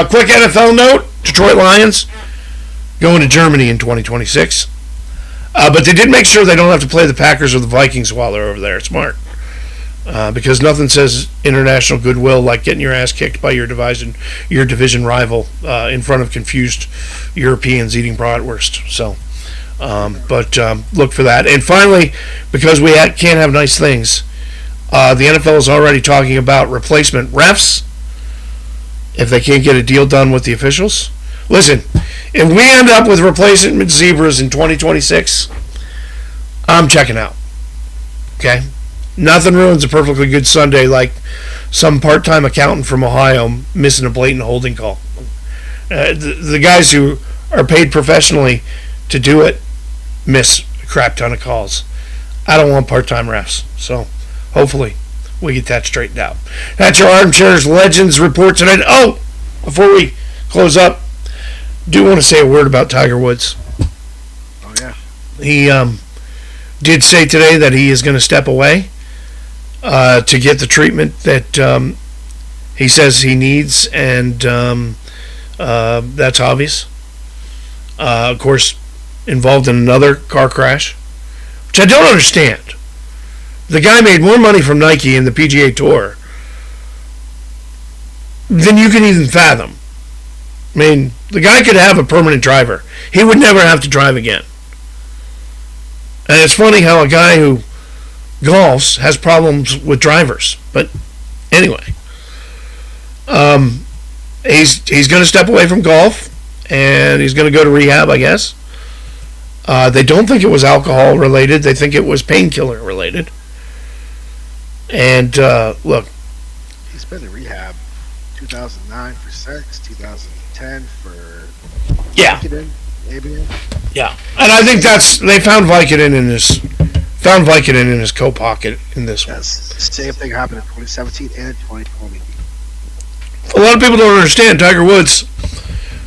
Quick NFL note: Detroit Lions going to Germany in 2026. But they did make sure they don't have to play the Packers or the Vikings while they're over there. Smart. Because nothing says international goodwill like getting your ass kicked by your division rival in front of confused Europeans eating bratwurst. So, but look for that. And finally, because we can't have nice things, the NFL is already talking about replacement refs if they can't get a deal done with the officials. Listen, if we end up with replacement zebras in 2026, I'm checking out. Okay? Nothing ruins a perfectly good Sunday like some part-time accountant from Ohio missing a blatant holding call. The guys who are paid professionally to do it miss a crap ton of calls. I don't want part-time refs, so hopefully we get that straightened out. That's your Armchair's Legends report tonight. Oh, before we close up, do want to say a word about Tiger Woods. Oh, yeah. He did say today that he is going to step away to get the treatment that he says he needs, and that's obvious. Of course, involved in another car crash, which I don't understand. The guy made more money from Nike and the PGA Tour than you can even fathom. I mean, the guy could have a permanent driver. He would never have to drive again. And it's funny how a guy who golfs has problems with drivers. But anyway, he's going to step away from golf, and he's going to go to rehab, I guess. They don't think it was alcohol related. They think it was painkiller related. And look, he's been in rehab 2009 for sex, 2010 for Vicodin, maybe. Yeah, and I think they found Vicodin in his coat pocket in this one. Yes, the same thing happened in 2017 and 2020. A lot of people don't understand Tiger Woods,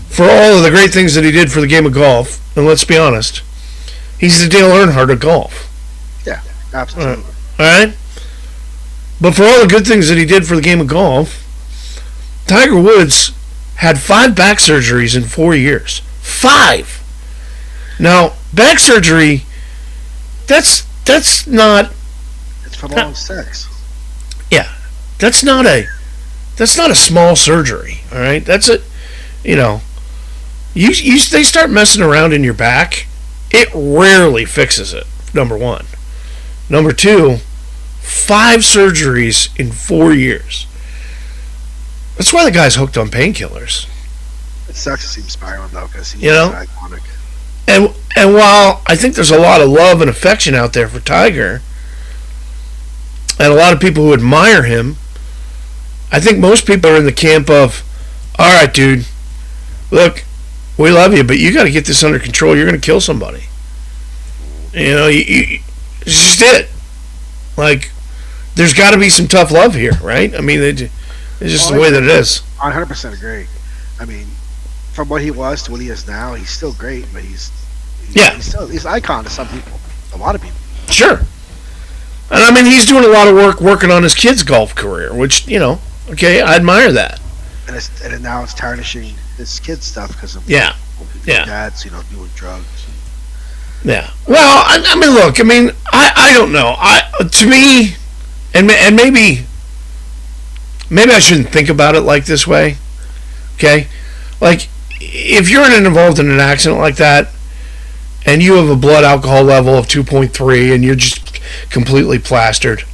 for all of the great things that he did for the game of golf, and let's be honest, he's the Dale Earnhardt of golf. Yeah, absolutely. All right? But for all the good things that he did for the game of golf, Tiger Woods had 5 back surgeries in 4 years. 5! Now, back surgery, that's not... It's for long sex. Yeah. That's not a small surgery, all right? That's a, they start messing around in your back, it rarely fixes it, number one. Number two, 5 surgeries in 4 years. That's why the guy's hooked on painkillers. It sucks to see him spiraling, though, because he's iconic. And while I think there's a lot of love and affection out there for Tiger, and a lot of people who admire him, I think most people are in the camp of, all right, dude, look, we love you, but you got to get this under control. You're going to kill somebody. You know, it's just it. Like, there's got to be some tough love here, right? I mean, it's just the way that it is. I 100% agree. I mean, from what he was to what he is now, he's still great, but he's an icon to some people, a lot of people. Sure. And I mean, he's doing a lot of work working on his kid's golf career, which, you know, okay, I admire that. And now it's tarnishing his kid's stuff because of dads, you know, doing drugs. Yeah. Well, I mean, look, I don't know. To me, and maybe I shouldn't think about it like this way. Okay? Like, if you're involved in an accident like that, and you have a blood alcohol level of 2.3, and you're just completely plastered,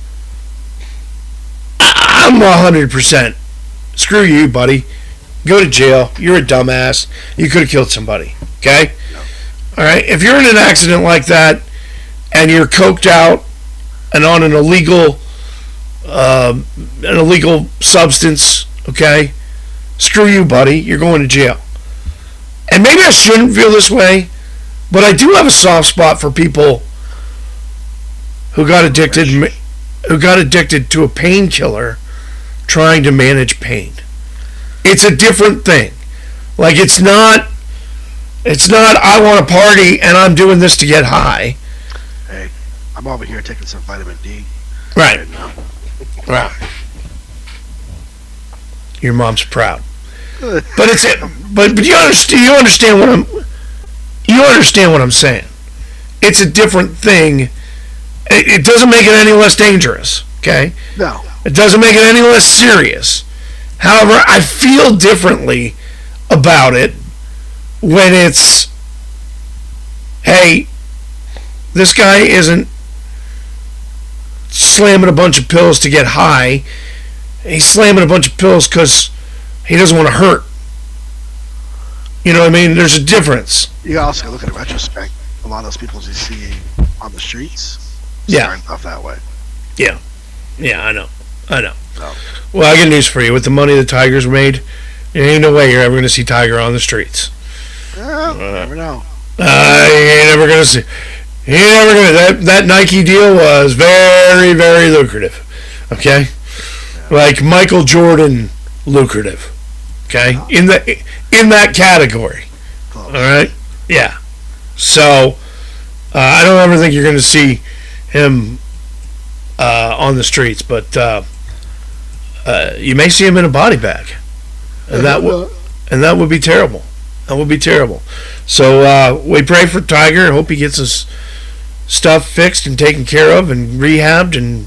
I'm 100%. Screw you, buddy. Go to jail. You're a dumbass. You could have killed somebody. Okay? All right? If you're in an accident like that, and you're coked out and on an illegal substance, okay? Screw you, buddy. You're going to jail. And maybe I shouldn't feel this way, but I do have a soft spot for people who got addicted to a painkiller trying to manage pain. It's a different thing. Like, it's not I want to party and I'm doing this to get high. Hey, I'm over here taking some vitamin D. Right. Right. Your mom's proud. But you understand what I'm saying. It's a different thing. It doesn't make it any less dangerous, okay? No. It doesn't make it any less serious. However, I feel differently about it when it's, hey, this guy isn't slamming a bunch of pills to get high. He's slamming a bunch of pills because he doesn't want to hurt. You know what I mean? There's a difference. You also look at it in retrospect. A lot of those people you see on the streets starting off that way. Yeah. Yeah, I know. So. Well, I got news for you. With the money the Tigers made, there ain't no way you're ever going to see Tiger on the streets. Well, never know. You ain't never going to see. That Nike deal was very, very lucrative. Okay? Yeah. Like Michael Jordan lucrative. Okay? In that category. Close. All right? Yeah. So, I don't ever think you're going to see him on the streets, but you may see him in a body bag. And that would be terrible. That would be terrible. So we pray for Tiger. Hope he gets his stuff fixed and taken care of and rehabbed, and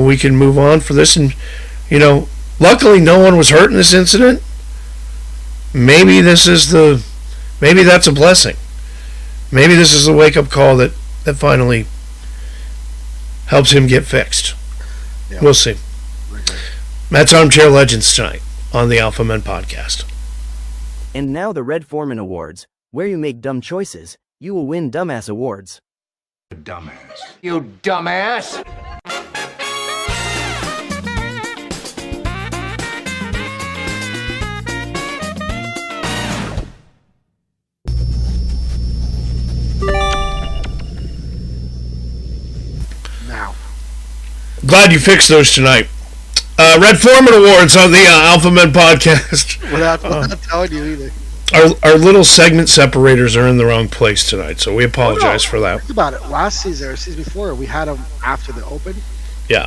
we can move on for this. And luckily no one was hurt in this incident. Maybe that's a blessing. Maybe this is a wake-up call that finally helps him get fixed. Yeah. We'll see. Matt's Armchair Legends tonight on the Alpha Men Podcast. And now the Red Foreman Awards, where you make dumb choices, you will win dumbass awards. Dumbass. You dumbass! Now. Glad you fixed those tonight. Red Foreman Awards on the Alpha Men Podcast. Without telling you either. Our little segment separators are in the wrong place tonight, so we apologize for that. Think about it. Last season or season before, we had them after the open. Yeah.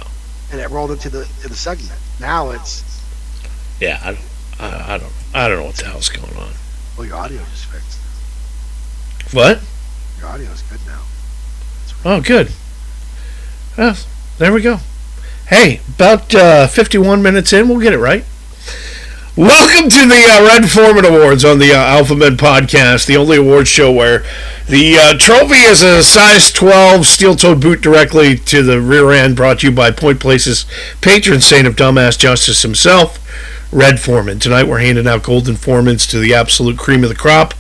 And it rolled into the segment. Now it's. Yeah, I don't know what the hell's going on. Well, your audio just fixed. What? Your audio is good now. Oh, good. Well, there we go. Hey, about 51 minutes in, we'll get it right. Welcome to the Red Foreman Awards on the Alpha Men Podcast, the only award show where the trophy is a size 12 steel-toed boot directly to the rear end, brought to you by Point Place's patron saint of dumbass justice himself, Red Foreman. Tonight we're handing out golden Foremans to the absolute cream of the crop,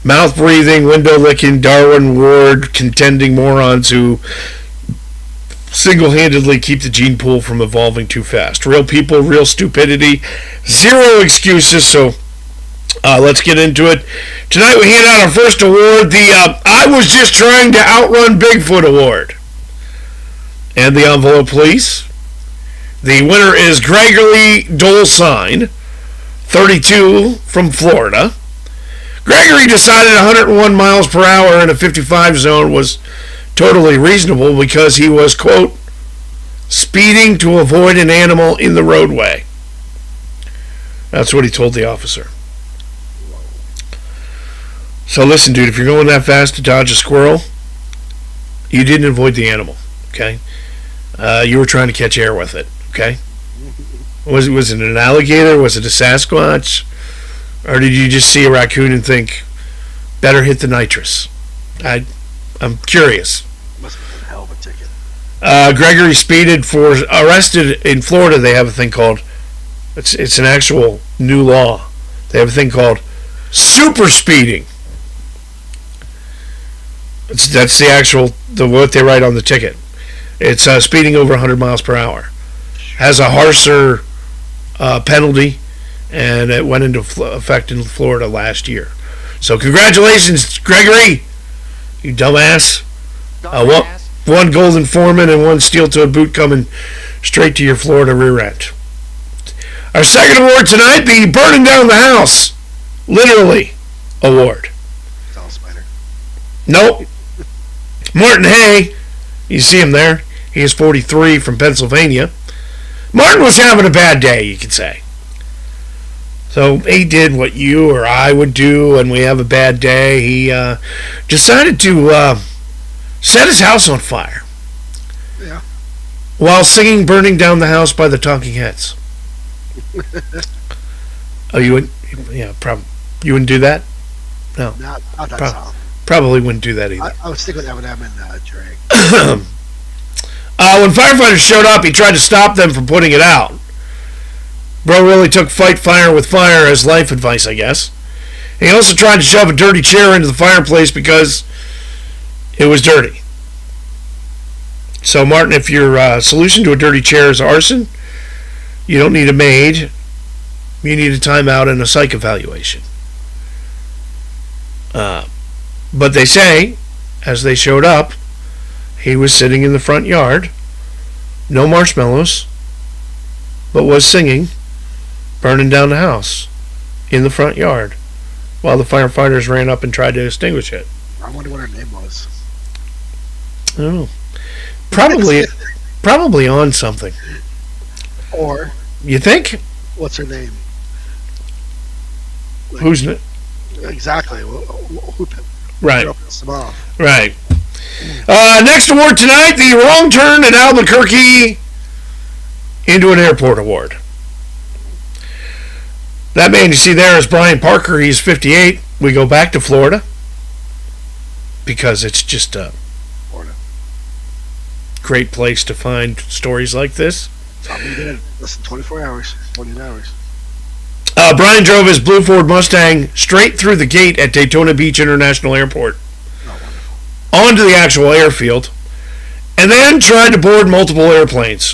mouth-breathing, window-licking, Darwin Ward contending morons who single-handedly keep the gene pool from evolving too fast. Real people, real stupidity, zero excuses. So let's get into it. Tonight we hand out our first award, the I Was Just Trying to Outrun Bigfoot Award. And the envelope, please. The winner is Gregory Dolcine, 32, from Florida. Gregory decided 101 miles per hour in a 55 zone was totally reasonable because he was, quote, speeding to avoid an animal in the roadway. That's what he told the officer. So listen, dude, if you're going that fast to dodge a squirrel, you didn't avoid the animal, okay? You were trying to catch air with it, okay? Was it an alligator? Was it a Sasquatch? Or did you just see a raccoon and think, better hit the nitrous? I'm curious. Must have been a hell of a ticket. Gregory speeded for arrested in Florida. They have a thing called, it's an actual new law. They have a thing called super speeding. That's the actual what they write on the ticket. It's speeding over 100 miles per hour. Has a harsher penalty, and it went into effect in Florida last year. So congratulations, Gregory, you dumbass. One Golden Foreman and one steel-toed boot coming straight to your Florida rear end. Our second award tonight, the Burning Down the House, literally, award. Spider. Nope. Martin Hay, you see him there. He is 43 from Pennsylvania. Martin was having a bad day, you could say. So he did what you or I would do when we have a bad day. He decided to set his house on fire. Yeah. While singing "Burning Down the House" by the Talking Heads. Oh, you wouldn't? Yeah, you wouldn't do that? No. Not that song. Probably wouldn't do that either. I was sticking with Eminem and Drake. When firefighters showed up, he tried to stop them from putting it out. Bro really took fight fire with fire as life advice, I guess. He also tried to shove a dirty chair into the fireplace because it was dirty. So, Martin, if your solution to a dirty chair is arson, you don't need a maid. You need a timeout and a psych evaluation. But they say, as they showed up, he was sitting in the front yard, no marshmallows, but was singing "Burning Down the House" in the front yard while the firefighters ran up and tried to extinguish it. I wonder what her name was. I don't know. Probably on something. Or, you think? what's her name? Like, Who's it? Exactly. Right. Them off. Right. Next award tonight, the Wrong Turn at Albuquerque into an Airport Award. That man you see there is Brian Parker. He's 58. We go back to Florida because it's just a great place to find stories like this. Probably did. Less than 24 hours. 48 hours. Brian drove his blue Ford Mustang straight through the gate at Daytona Beach International Airport onto the actual airfield, and then tried to board multiple airplanes,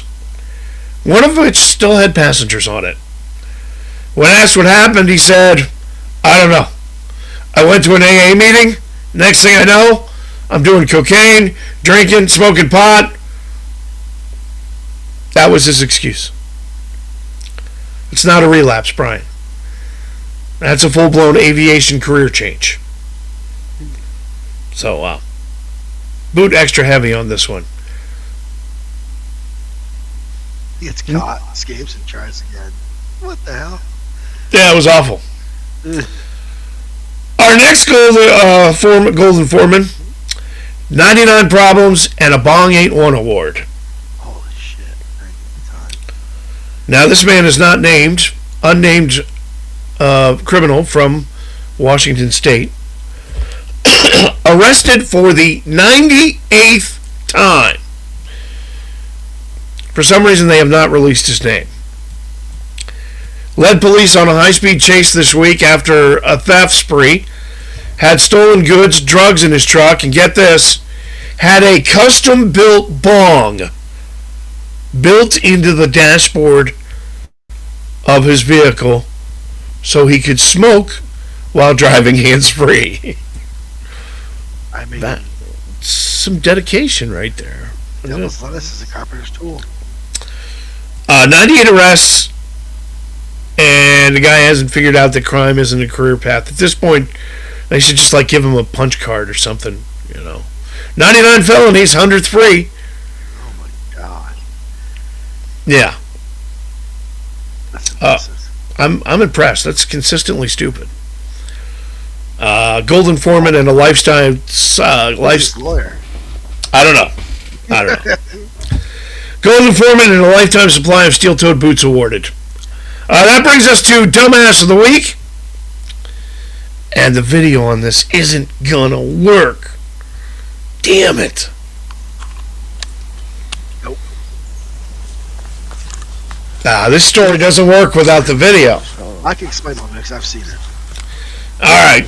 one of which still had passengers on it. When asked what happened, he said, "I don't know. I went to an AA meeting. Next thing I know, I'm doing cocaine, drinking, smoking pot." That was his excuse. It's not a relapse, Brian. That's a full-blown aviation career change. So, boot extra heavy on this one. He gets caught, escapes, and tries again. What the hell? Yeah, it was awful. Our next Golden Foreman, 99 Problems and a Bong Ain't One Award. Holy shit. Now, this man is not named, unnamed criminal from Washington State, arrested for the 98th time. For some reason, they have not released his name. Led police on a high-speed chase this week after a theft spree, had stolen goods, drugs in his truck, and get this, had a custom-built bong built into the dashboard of his vehicle so he could smoke while driving hands-free. I mean, that's some dedication right there. Devil's lettuce is a carpenter's tool. 98 arrests, and the guy hasn't figured out that crime isn't a career path. At this point, they should just give him a punch card or something, 99 felonies, 100th free. Oh my God. Yeah. That's impressive. I'm impressed. That's consistently stupid. Golden Foreman and a lifetime lawyer. I don't know. Golden Foreman and a lifetime supply of steel-toed boots awarded. That brings us to Dumbass of the Week. And the video on this isn't gonna work. Damn it. Nope. This story doesn't work without the video. I can explain all this. I've seen it. All right.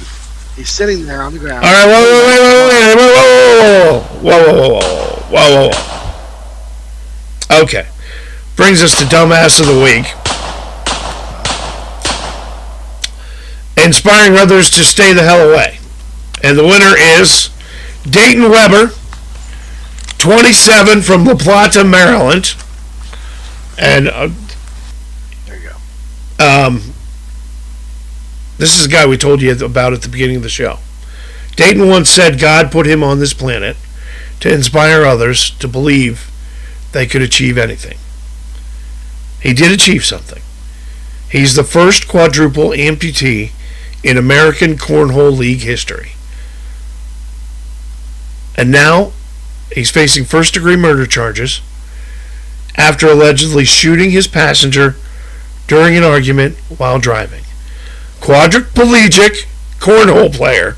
He's sitting there on the ground. All right, whoa. Okay. Brings us to Dumbass of the Week. Inspiring others to stay the hell away. And the winner is Dayton Weber, 27, from La Plata, Maryland. And there you go. This is a guy we told you about at the beginning of the show. Dayton once said God put him on this planet to inspire others to believe they could achieve anything. He did achieve something. He's the first quadruple amputee in American Cornhole League history. And now he's facing first-degree murder charges after allegedly shooting his passenger during an argument while driving. Quadriplegic cornhole player.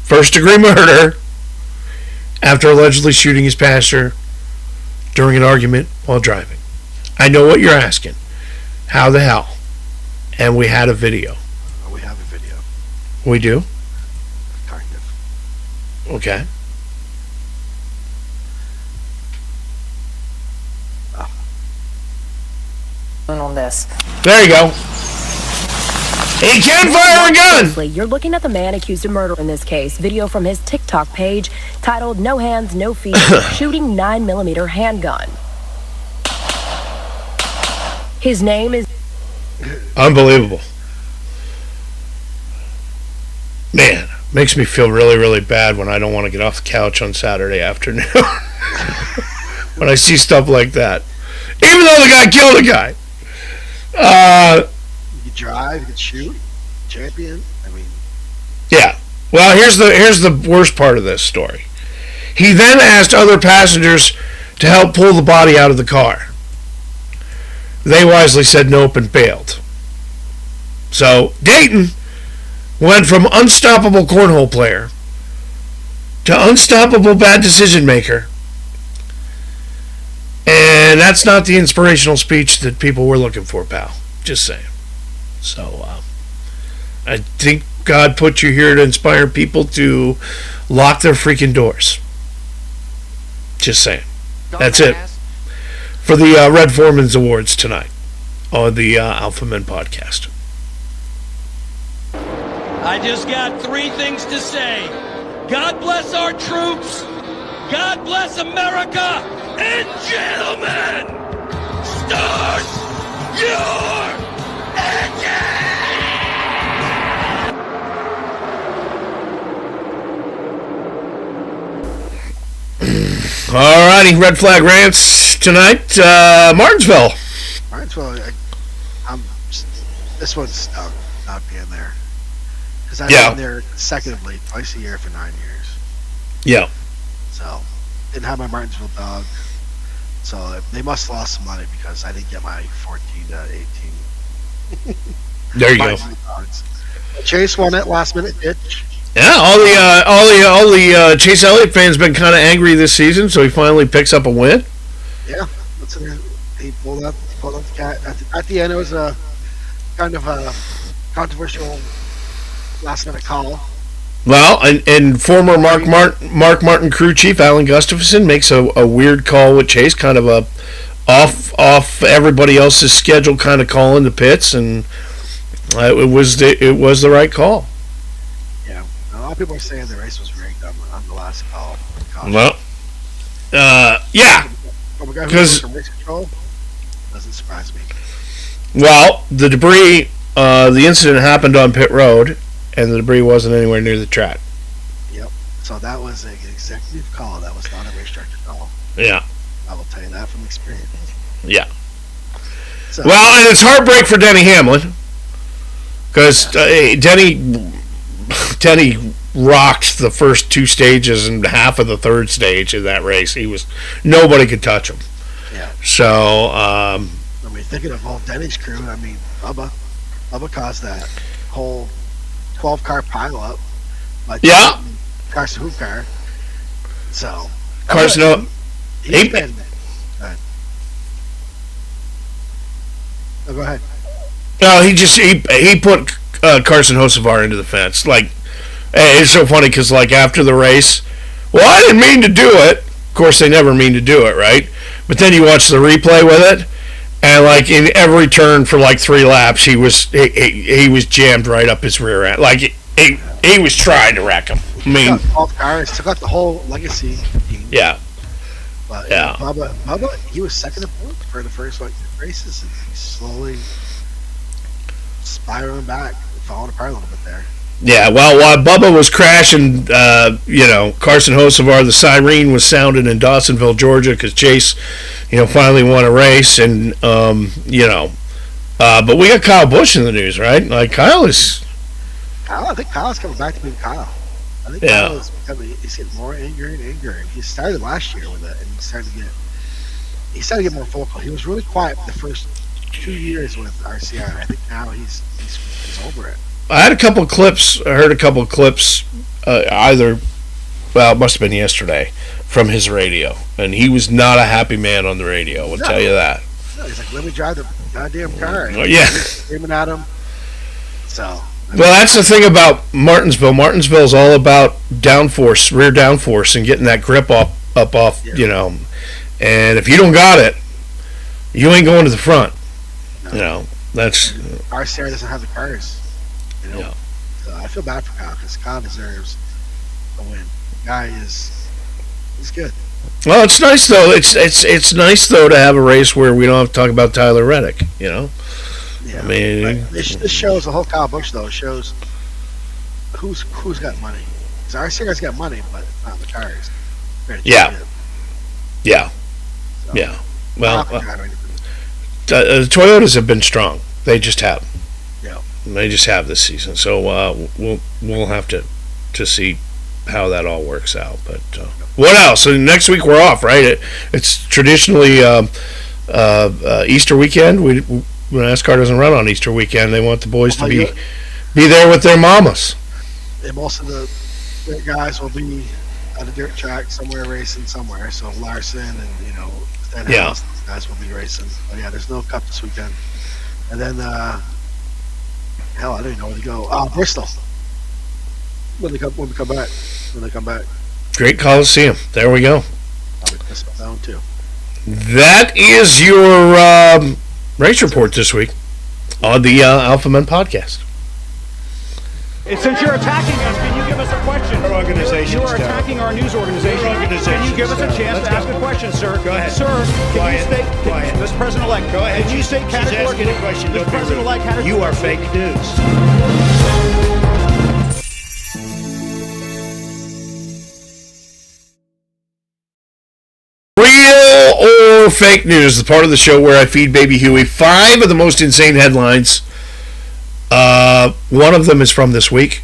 First-degree murder after allegedly shooting his passenger during an argument while driving. I know what you're asking. How the hell? And we had a video. We have a video. We do? Kind of. Okay. On this. There you go. He can fire a gun! You're looking at the man accused of murder in this case. Video from his TikTok page titled "No Hands, No Feet," shooting 9mm handgun. His name is... Unbelievable. Man, makes me feel really, really bad when I don't want to get off the couch on Saturday afternoon. When I see stuff like that. Even though the guy killed a guy. You can drive, you can shoot. Champion. I mean... Yeah. Well, here's the worst part of this story. He then asked other passengers to help pull the body out of the car. They wisely said nope and bailed. So, Dayton went from unstoppable cornhole player to unstoppable bad decision maker. And that's not the inspirational speech that people were looking for, pal. Just saying. So, I think God put you here to inspire people to lock their freaking doors. Just saying. That's it. For the Red Foreman's Awards tonight on the Alpha Men podcast. I just got 3 things to say. God bless our troops. God bless America. And gentlemen, start your engine! Alrighty, Red Flag Rants tonight. Martinsville. This one's not being there. Because I've been there consecutively twice a year for 9 years. Yeah. So, didn't have my Martinsville dog. So, they must have lost some money because I didn't get my 14 to 18. There you go. Dogs. Chase won it last minute ditch. Yeah, all the Chase Elliott fans been kind of angry this season, so he finally picks up a win. Yeah, he pulled out the cat. At the end, it was a kind of a controversial last minute call. Well, and former Mark Martin crew chief Alan Gustafson makes a weird call with Chase, kind of a off everybody else's schedule kind of call in the pits, and it was the right call. Yeah, a lot of people are saying the race was rigged on the last call. Well, yeah, because race control doesn't surprise me. Well, the debris, the incident happened on pit road, and the debris wasn't anywhere near the track. Yep. So that was an executive call. That was not a race director call. Yeah. I will tell you that from experience. Yeah. So, well, and it's heartbreak for Denny Hamlin, because Denny rocked the first two stages and half of the third stage in that race. Nobody could touch him. Yeah. So, I mean, thinking of all Denny's crew, I mean, Bubba caused that whole 12-car pileup. Like Carson Hoop car. So Carson, he's been. Go ahead. No, he put Carson Hocevar into the fence. Like, it's so funny because like after the race, well, I didn't mean to do it. Of course, they never mean to do it, right? But then you watch the replay with it, and like in every turn for like 3 laps, he was jammed right up his rear end. Like he was trying to wreck him. I mean, 12 cars, took out the whole legacy team. Yeah. But yeah, Bubba, he was second for the first races, and he's slowly spiraling back, falling apart a little bit there. Yeah, well, while Bubba was crashing, Carson Hocevar, the siren was sounding in Dawsonville, Georgia, because Chase, finally won a race, and but we got Kyle Busch in the news, right? Like I think Kyle's coming back to being Kyle. I think Kyle is he's getting more angrier and angrier. He started last year with it, and he started to get more vocal. He was really quiet the first 2 years with RCR. I think now he's over it. I heard a couple of clips, it must have been yesterday, from his radio, and he was not a happy man on the radio, I'll tell you that. No, he's like, let me drive the goddamn car. And screaming at him. So. Well, that's the thing about Martinsville. Martinsville is all about downforce, rear downforce, and getting that grip off, and if you don't got it, you ain't going to the front. No. That's... RCR doesn't have the cars. Yeah. So I feel bad for Kyle because Kyle deserves a win. The guy he's good. Well, it's nice though. It's nice though to have a race where we don't have to talk about Tyler Reddick. Yeah. I mean, this shows the whole Kyle Busch though. It shows who's got money. Because RCR's got money, but not the cars. Yeah. Well, the Toyotas have been strong. They just have. They just have this season, so we'll have to see how that all works out. But what else? So next week we're off, right? It's traditionally Easter weekend. When NASCAR doesn't run on Easter weekend, they want the boys to be there with their mamas. And most of the guys will be at a dirt track somewhere racing somewhere. So Larson and Stenhouse, guys will be racing. But yeah, there's no Cup this weekend, and then. Hell, I don't even know where to go. Bristol. When they come back. Great Coliseum. There we go. I'll be Bristol down too. That is your race report this week on the Alpha Men podcast. Since you're attacking us, can you give us a question? Our organization. You are attacking our news organization. Can you give us a chance to ask a question, sir? Go ahead. Sir, can you state, Mr. President-elect, go ahead. Can you state categorically, She's asking a question. Mr. President-elect, you are fake news. Real or fake news, the part of the show where I feed Baby Huey 5 of the most insane headlines. One of them is from this week.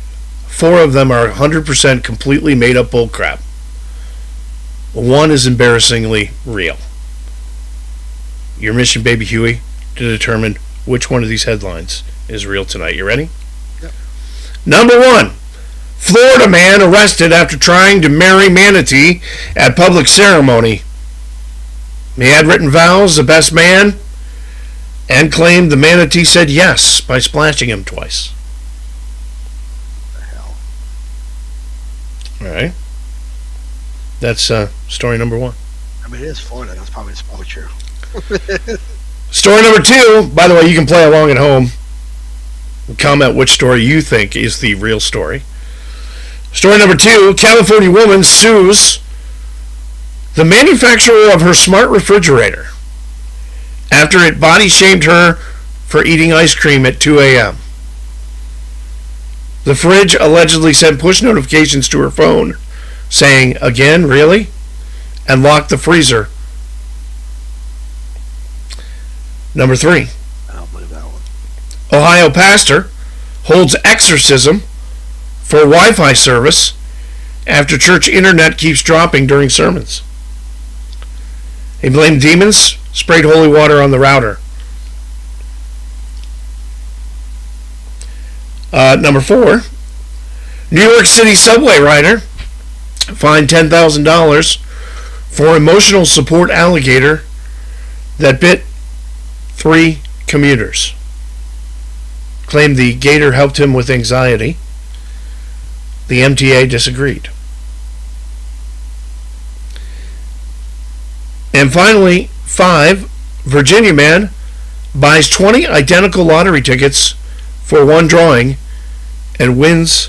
4 of them are 100% completely made up bullcrap. One is embarrassingly real. Your mission, Baby Huey, to determine which one of these headlines is real tonight. You ready? Yep. Number 1. Florida man arrested after trying to marry manatee at public ceremony. He had written vows, the best man, and claimed the manatee said yes by splashing him twice. What the hell? All right. That's story number 1. I mean, it is Florida. That's probably true. Story number 2, by the way, you can play along at home. Comment which story you think is the real story. Story number 2, California woman sues the manufacturer of her smart refrigerator after it body shamed her for eating ice cream at 2 a.m. The fridge allegedly sent push notifications to her phone saying, "Again, really?" and locked the freezer. Number 3. I don't believe that one. Ohio pastor holds exorcism for Wi-Fi service after church internet keeps dropping during sermons. He blamed demons, sprayed holy water on the router. Number 4, New York City subway rider fined $10,000 for emotional support alligator that bit 3 commuters. Claimed the gator helped him with anxiety. The MTA disagreed. And finally, 5, Virginia man buys 20 identical lottery tickets for one drawing and wins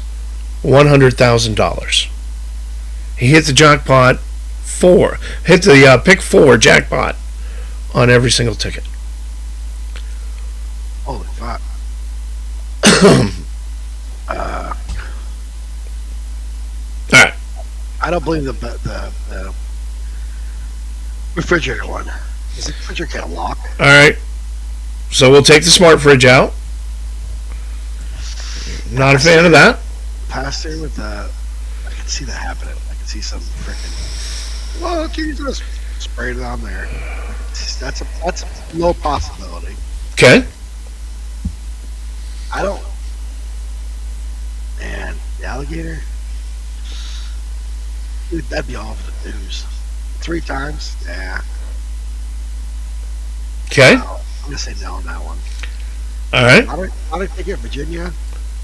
$100,000. He hit the jackpot hit the pick 4 jackpot on every single ticket. Holy fuck. All right. I don't believe the refrigerator one. The refrigerator can't lock. All right. So we'll take the smart fridge out. Not a fan of that. Pastor with the... I can see that happening. I can see some freaking... Well, Jesus. Sprayed it on there. That's a low possibility. Okay. I don't... And the alligator... Dude, that'd be all over the news. 3 times? Yeah. Okay. No, I'm going to say no on that one. All right. I don't think in Virginia,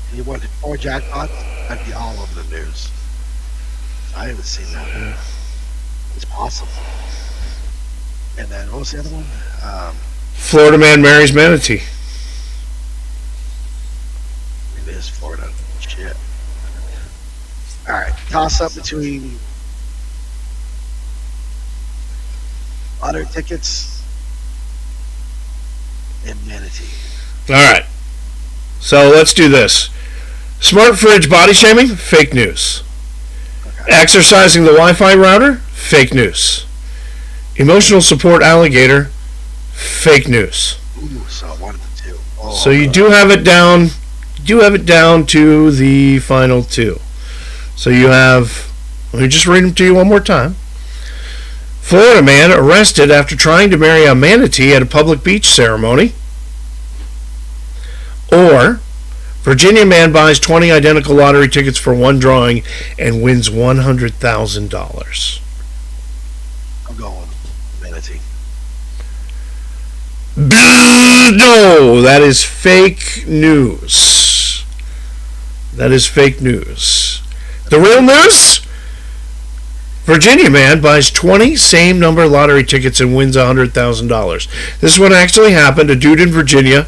and you wanted 4 jackpots, that'd be all over the news. I haven't seen that. It's possible. And then, what was the other one? Florida man marries manatee. It is Florida. Shit. Alright, toss up between lottery tickets and manatee. All right. So let's do this. Smart fridge body shaming, fake news. Okay. Exercising the Wi-Fi router, fake news. Emotional support alligator, fake news. Ooh, so 1 of the 2. Oh, so you do have it down. You have it down to the final 2. So you have. Let me just read them to you one more time. Florida man arrested after trying to marry a manatee at a public beach ceremony. Or, Virginia man buys 20 identical lottery tickets for one drawing and wins $100,000. I'm going manatee. No, that is fake news. That is fake news. The real news? Virginia man buys 20 same number lottery tickets and wins $100,000. This is what actually happened. A dude in Virginia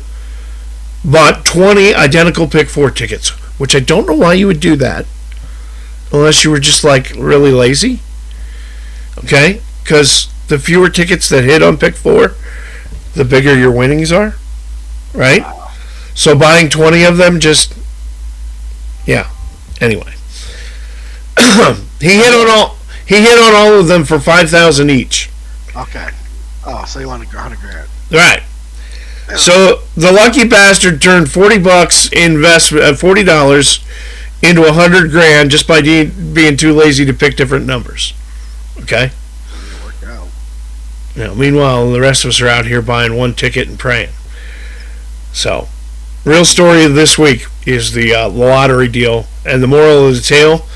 bought 20 identical pick 4 tickets, which I don't know why you would do that unless you were just like really lazy. Okay? Because the fewer tickets that hit on pick 4, the bigger your winnings are. Right? Wow. So buying 20 of them just... Yeah. Anyway. He hit on all of them for $5,000 each. Okay. Oh, so you want $100 grand? Right. So the lucky bastard turned $40 investment, $40 into $100 grand just by being too lazy to pick different numbers. Okay. It worked out. Meanwhile, the rest of us are out here buying one ticket and praying. So, real story of this week is the lottery deal, and the moral of the tale: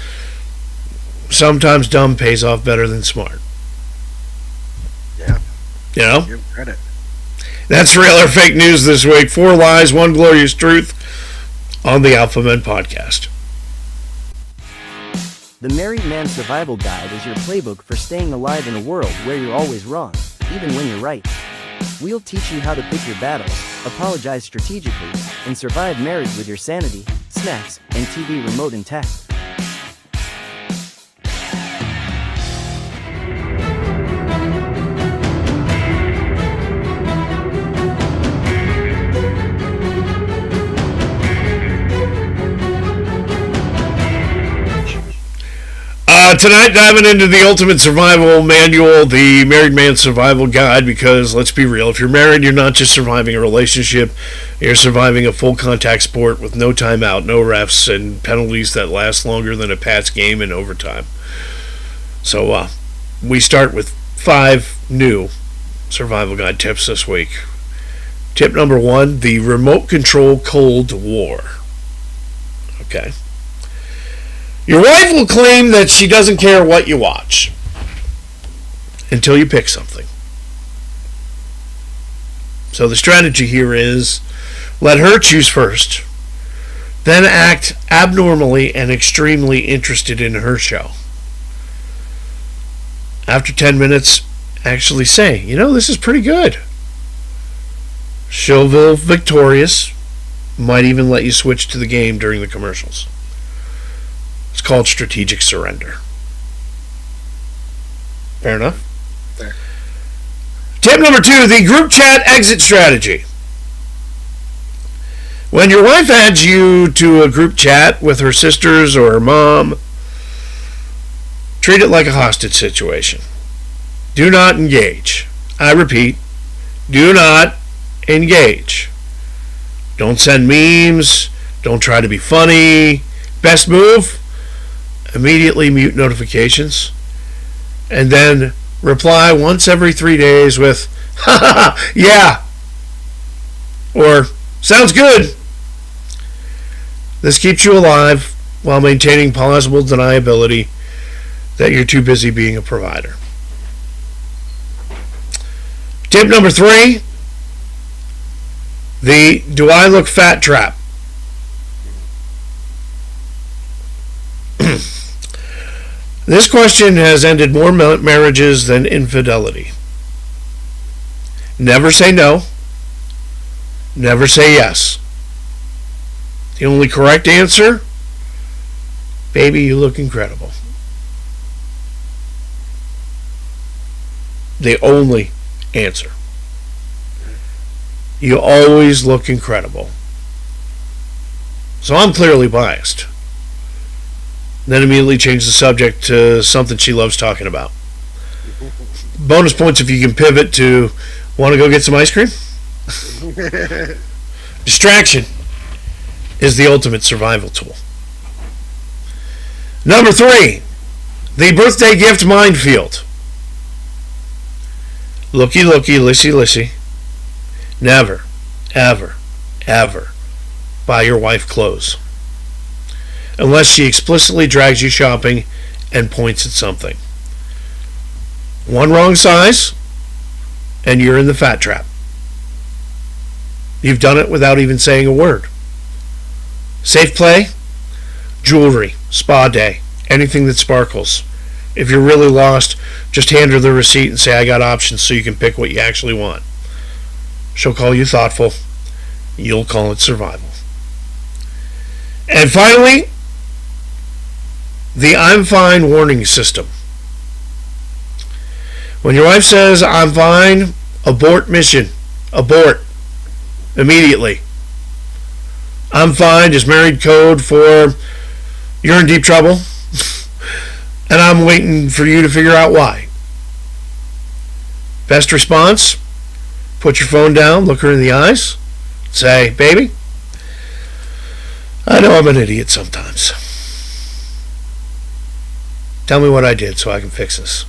sometimes dumb pays off better than smart. Yeah. You know? Give credit. That's real or fake news this week. 4 lies, 1 glorious truth on the Alpha Men Podcast. The Married Man's Survival Guide is your playbook for staying alive in a world where you're always wrong, even when you're right. We'll teach you how to pick your battles, apologize strategically, and survive marriage with your sanity, snacks, and TV remote intact. Tonight, diving into the Ultimate Survival Manual, the Married Man's Survival Guide, because let's be real, if you're married, you're not just surviving a relationship, you're surviving a full contact sport with no timeout, no refs, and penalties that last longer than a Pats game in overtime. So, we start with 5 new survival guide tips this week. Tip number 1, the remote control Cold War. Okay. Your wife will claim that she doesn't care what you watch until you pick something. So the strategy here is let her choose first, then act abnormally and extremely interested in her show. After 10 minutes, actually say, this is pretty good. She'll feel victorious, might even let you switch to the game during the commercials. It's called strategic surrender. Fair enough? Fair. Tip number 2, the group chat exit strategy. When your wife adds you to a group chat with her sisters or her mom, treat it like a hostage situation. Do not engage. I repeat, do not engage. Don't send memes. Don't try to be funny. Best move? Immediately mute notifications, and then reply once every 3 days with, ha ha ha, yeah, or sounds good. This keeps you alive while maintaining plausible deniability that you're too busy being a provider. Tip number 3, the do I look fat trap. This question has ended more marriages than infidelity. Never say no. Never say yes. The only correct answer, baby, you look incredible. The only answer. You always look incredible. So I'm clearly biased. Then immediately change the subject to something she loves talking about. Bonus points if you can pivot to, want to go get some ice cream? Distraction is the ultimate survival tool. Number 3, the birthday gift minefield. Looky, looky, lissy, lissy. Never, ever, ever buy your wife clothes unless she explicitly drags you shopping and points at something. One wrong size, and you're in the fat trap. You've done it without even saying a word. Safe play, jewelry, spa day, anything that sparkles. If you're really lost, just hand her the receipt and say, I got options so you can pick what you actually want. She'll call you thoughtful. You'll call it survival. And finally, the I'm fine warning system. When your wife says, I'm fine, abort mission. Abort. Immediately. I'm fine is married code for you're in deep trouble and I'm waiting for you to figure out why. Best response, put your phone down, look her in the eyes, say, baby, I know I'm an idiot sometimes. Tell me what I did so I can fix this.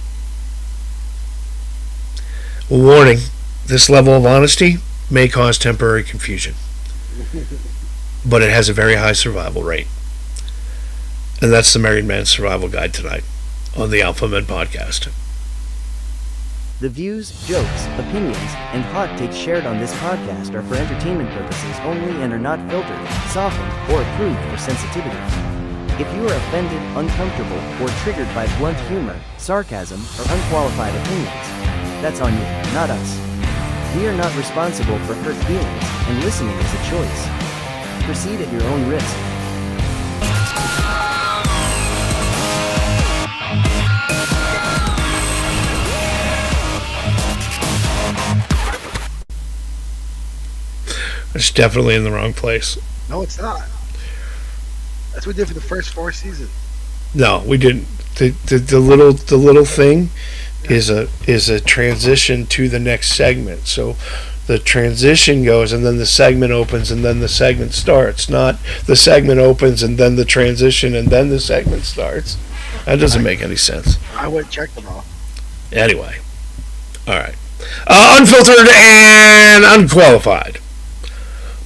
Warning, this level of honesty may cause temporary confusion, but it has a very high survival rate. And that's the Married Man's Survival Guide tonight on the Alpha Men Podcast. The views, jokes, opinions, and hot takes shared on this podcast are for entertainment purposes only and are not filtered, softened, or approved for sensitivity. If you are offended, uncomfortable, or triggered by blunt humor, sarcasm, or unqualified opinions, that's on you, not us. We are not responsible for hurt feelings, and listening is a choice. Proceed at your own risk. It's definitely in the wrong place. No, it's not. That's what we did for the first 4 seasons. No, we didn't. The little thing is a transition to the next segment. So the transition goes, and then the segment opens, and then the segment starts. Not the segment opens, and then the transition, and then the segment starts. That doesn't make any sense. I wouldn't check them all. Anyway, all right. Unfiltered and unqualified.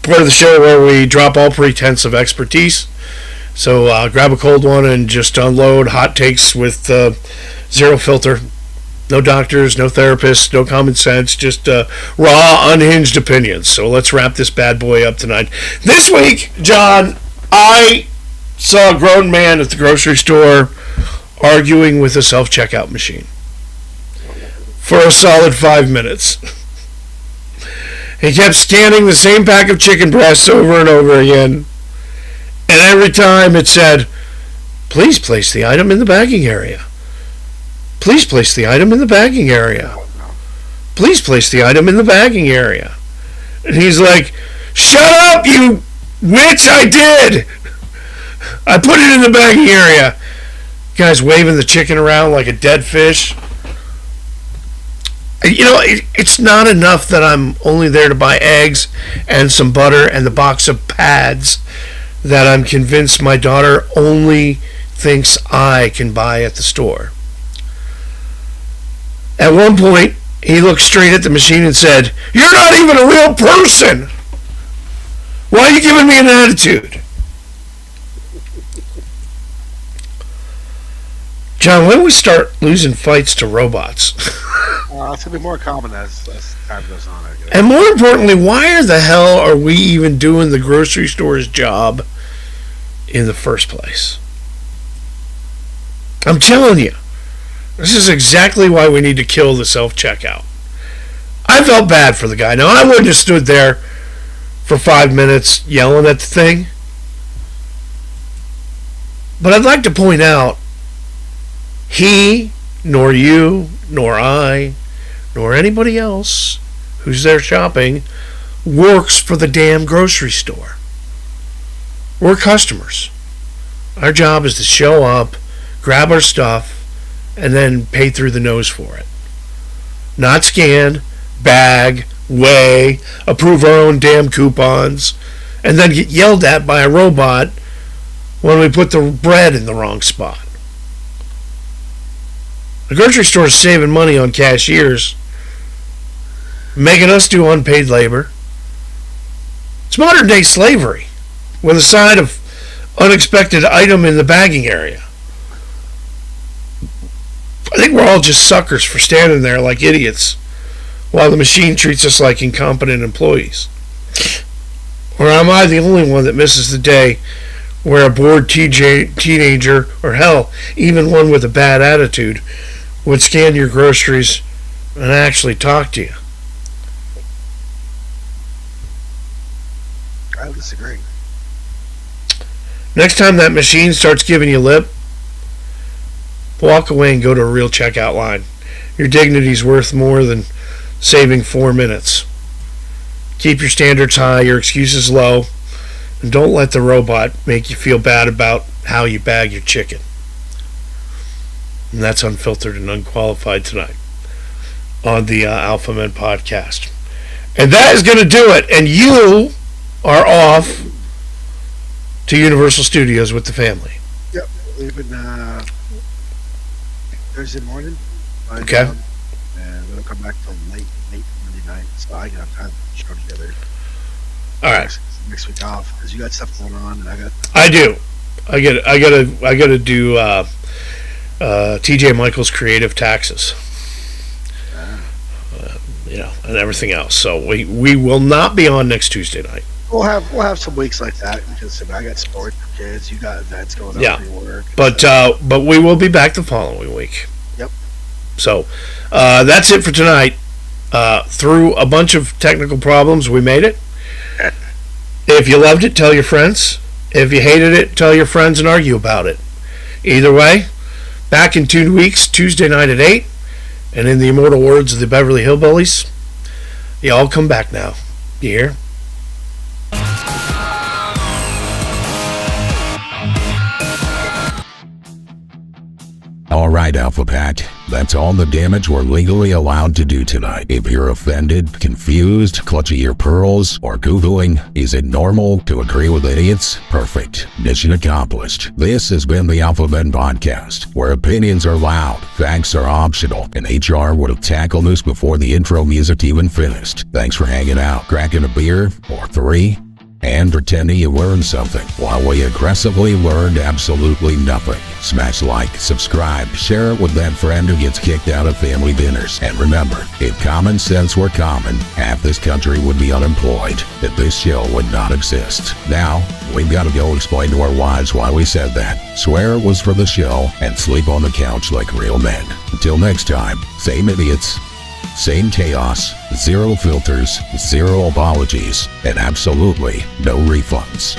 Part of the show where we drop all pretense of expertise. So grab a cold one and just unload hot takes with zero filter. No doctors, no therapists, no common sense, just raw, unhinged opinions. So let's wrap this bad boy up tonight. This week, John, I saw a grown man at the grocery store arguing with a self-checkout machine for a solid 5 minutes. He kept scanning the same pack of chicken breasts over and over again. And every time it said, please place the item in the bagging area. Please place the item in the bagging area. Please place the item in the bagging area. And he's like, shut up, you witch, I did. I put it in the bagging area. Guy's waving the chicken around like a dead fish. You know, it's not enough that I'm only there to buy eggs and some butter and the box of pads that I'm convinced my daughter only thinks I can buy at the store. At one point, he looked straight at the machine and said, you're not even a real person! Why are you giving me an attitude? John, when do we start losing fights to robots? It's going to be more common as time goes on. And more importantly, why the hell are we even doing the grocery store's job in the first place? I'm telling you, this is exactly why we need to kill the self-checkout. I felt bad for the guy. Now, I wouldn't have stood there for 5 minutes yelling at the thing. But I'd like to point out, he, nor you, nor I, nor anybody else who's there shopping works for the damn grocery store. We're customers. Our job is to show up, grab our stuff, and then pay through the nose for it. Not scan, bag, weigh, approve our own damn coupons, and then get yelled at by a robot when we put the bread in the wrong spot. The grocery store is saving money on cashiers, making us do unpaid labor. It's modern day slavery with a side of unexpected item in the bagging area. I think we're all just suckers for standing there like idiots while the machine treats us like incompetent employees. Or am I the only one that misses the day where a bored teenager, or hell, even one with a bad attitude, would scan your groceries and actually talk to you? I disagree. Next time that machine starts giving you lip, walk away and go to a real checkout line. Your dignity's worth more than saving 4 minutes. Keep your standards high, your excuses low, and don't let the robot make you feel bad about how you bag your chicken. And that's Unfiltered and Unqualified tonight on the Alpha Men podcast. And that is going to do it. And you are off to Universal Studios with the family. Yep, leaving Thursday morning. Okay. And we'll come back till late Monday night, so I can have time to put the show together. All right. Next week off because you got stuff going on, and I got. I do. I gotta do TJ Michael's creative taxes. And everything else. So we will not be on next Tuesday night. We'll have some weeks like that because I got sports for kids. You got events going on for your work. But we will be back the following week. Yep. So that's it for tonight. Through a bunch of technical problems, we made it. If you loved it, tell your friends. If you hated it, tell your friends and argue about it. Either way, back in 2 weeks, Tuesday night at 8. And in the immortal words of the Beverly Hillbillies, y'all come back now. You hear? All right, Alpha Pack. That's all the damage we're legally allowed to do tonight. If you're offended, confused, clutching your pearls, or Googling, is it normal to agree with idiots? Perfect. Mission accomplished. This has been the Alpha Men Podcast, where opinions are loud, facts are optional, and HR would have tackled this before the intro music even finished. Thanks for hanging out, cracking a beer, or 3, and pretending you learned something, while we aggressively learned absolutely nothing. Smash like, subscribe, share it with that friend who gets kicked out of family dinners. And remember, if common sense were common, half this country would be unemployed, that this show would not exist. Now, we've got to go explain to our wives why we said that, swear it was for the show, and sleep on the couch like real men. Until next time, same idiots, same chaos, 0 filters, 0 apologies, and absolutely no refunds.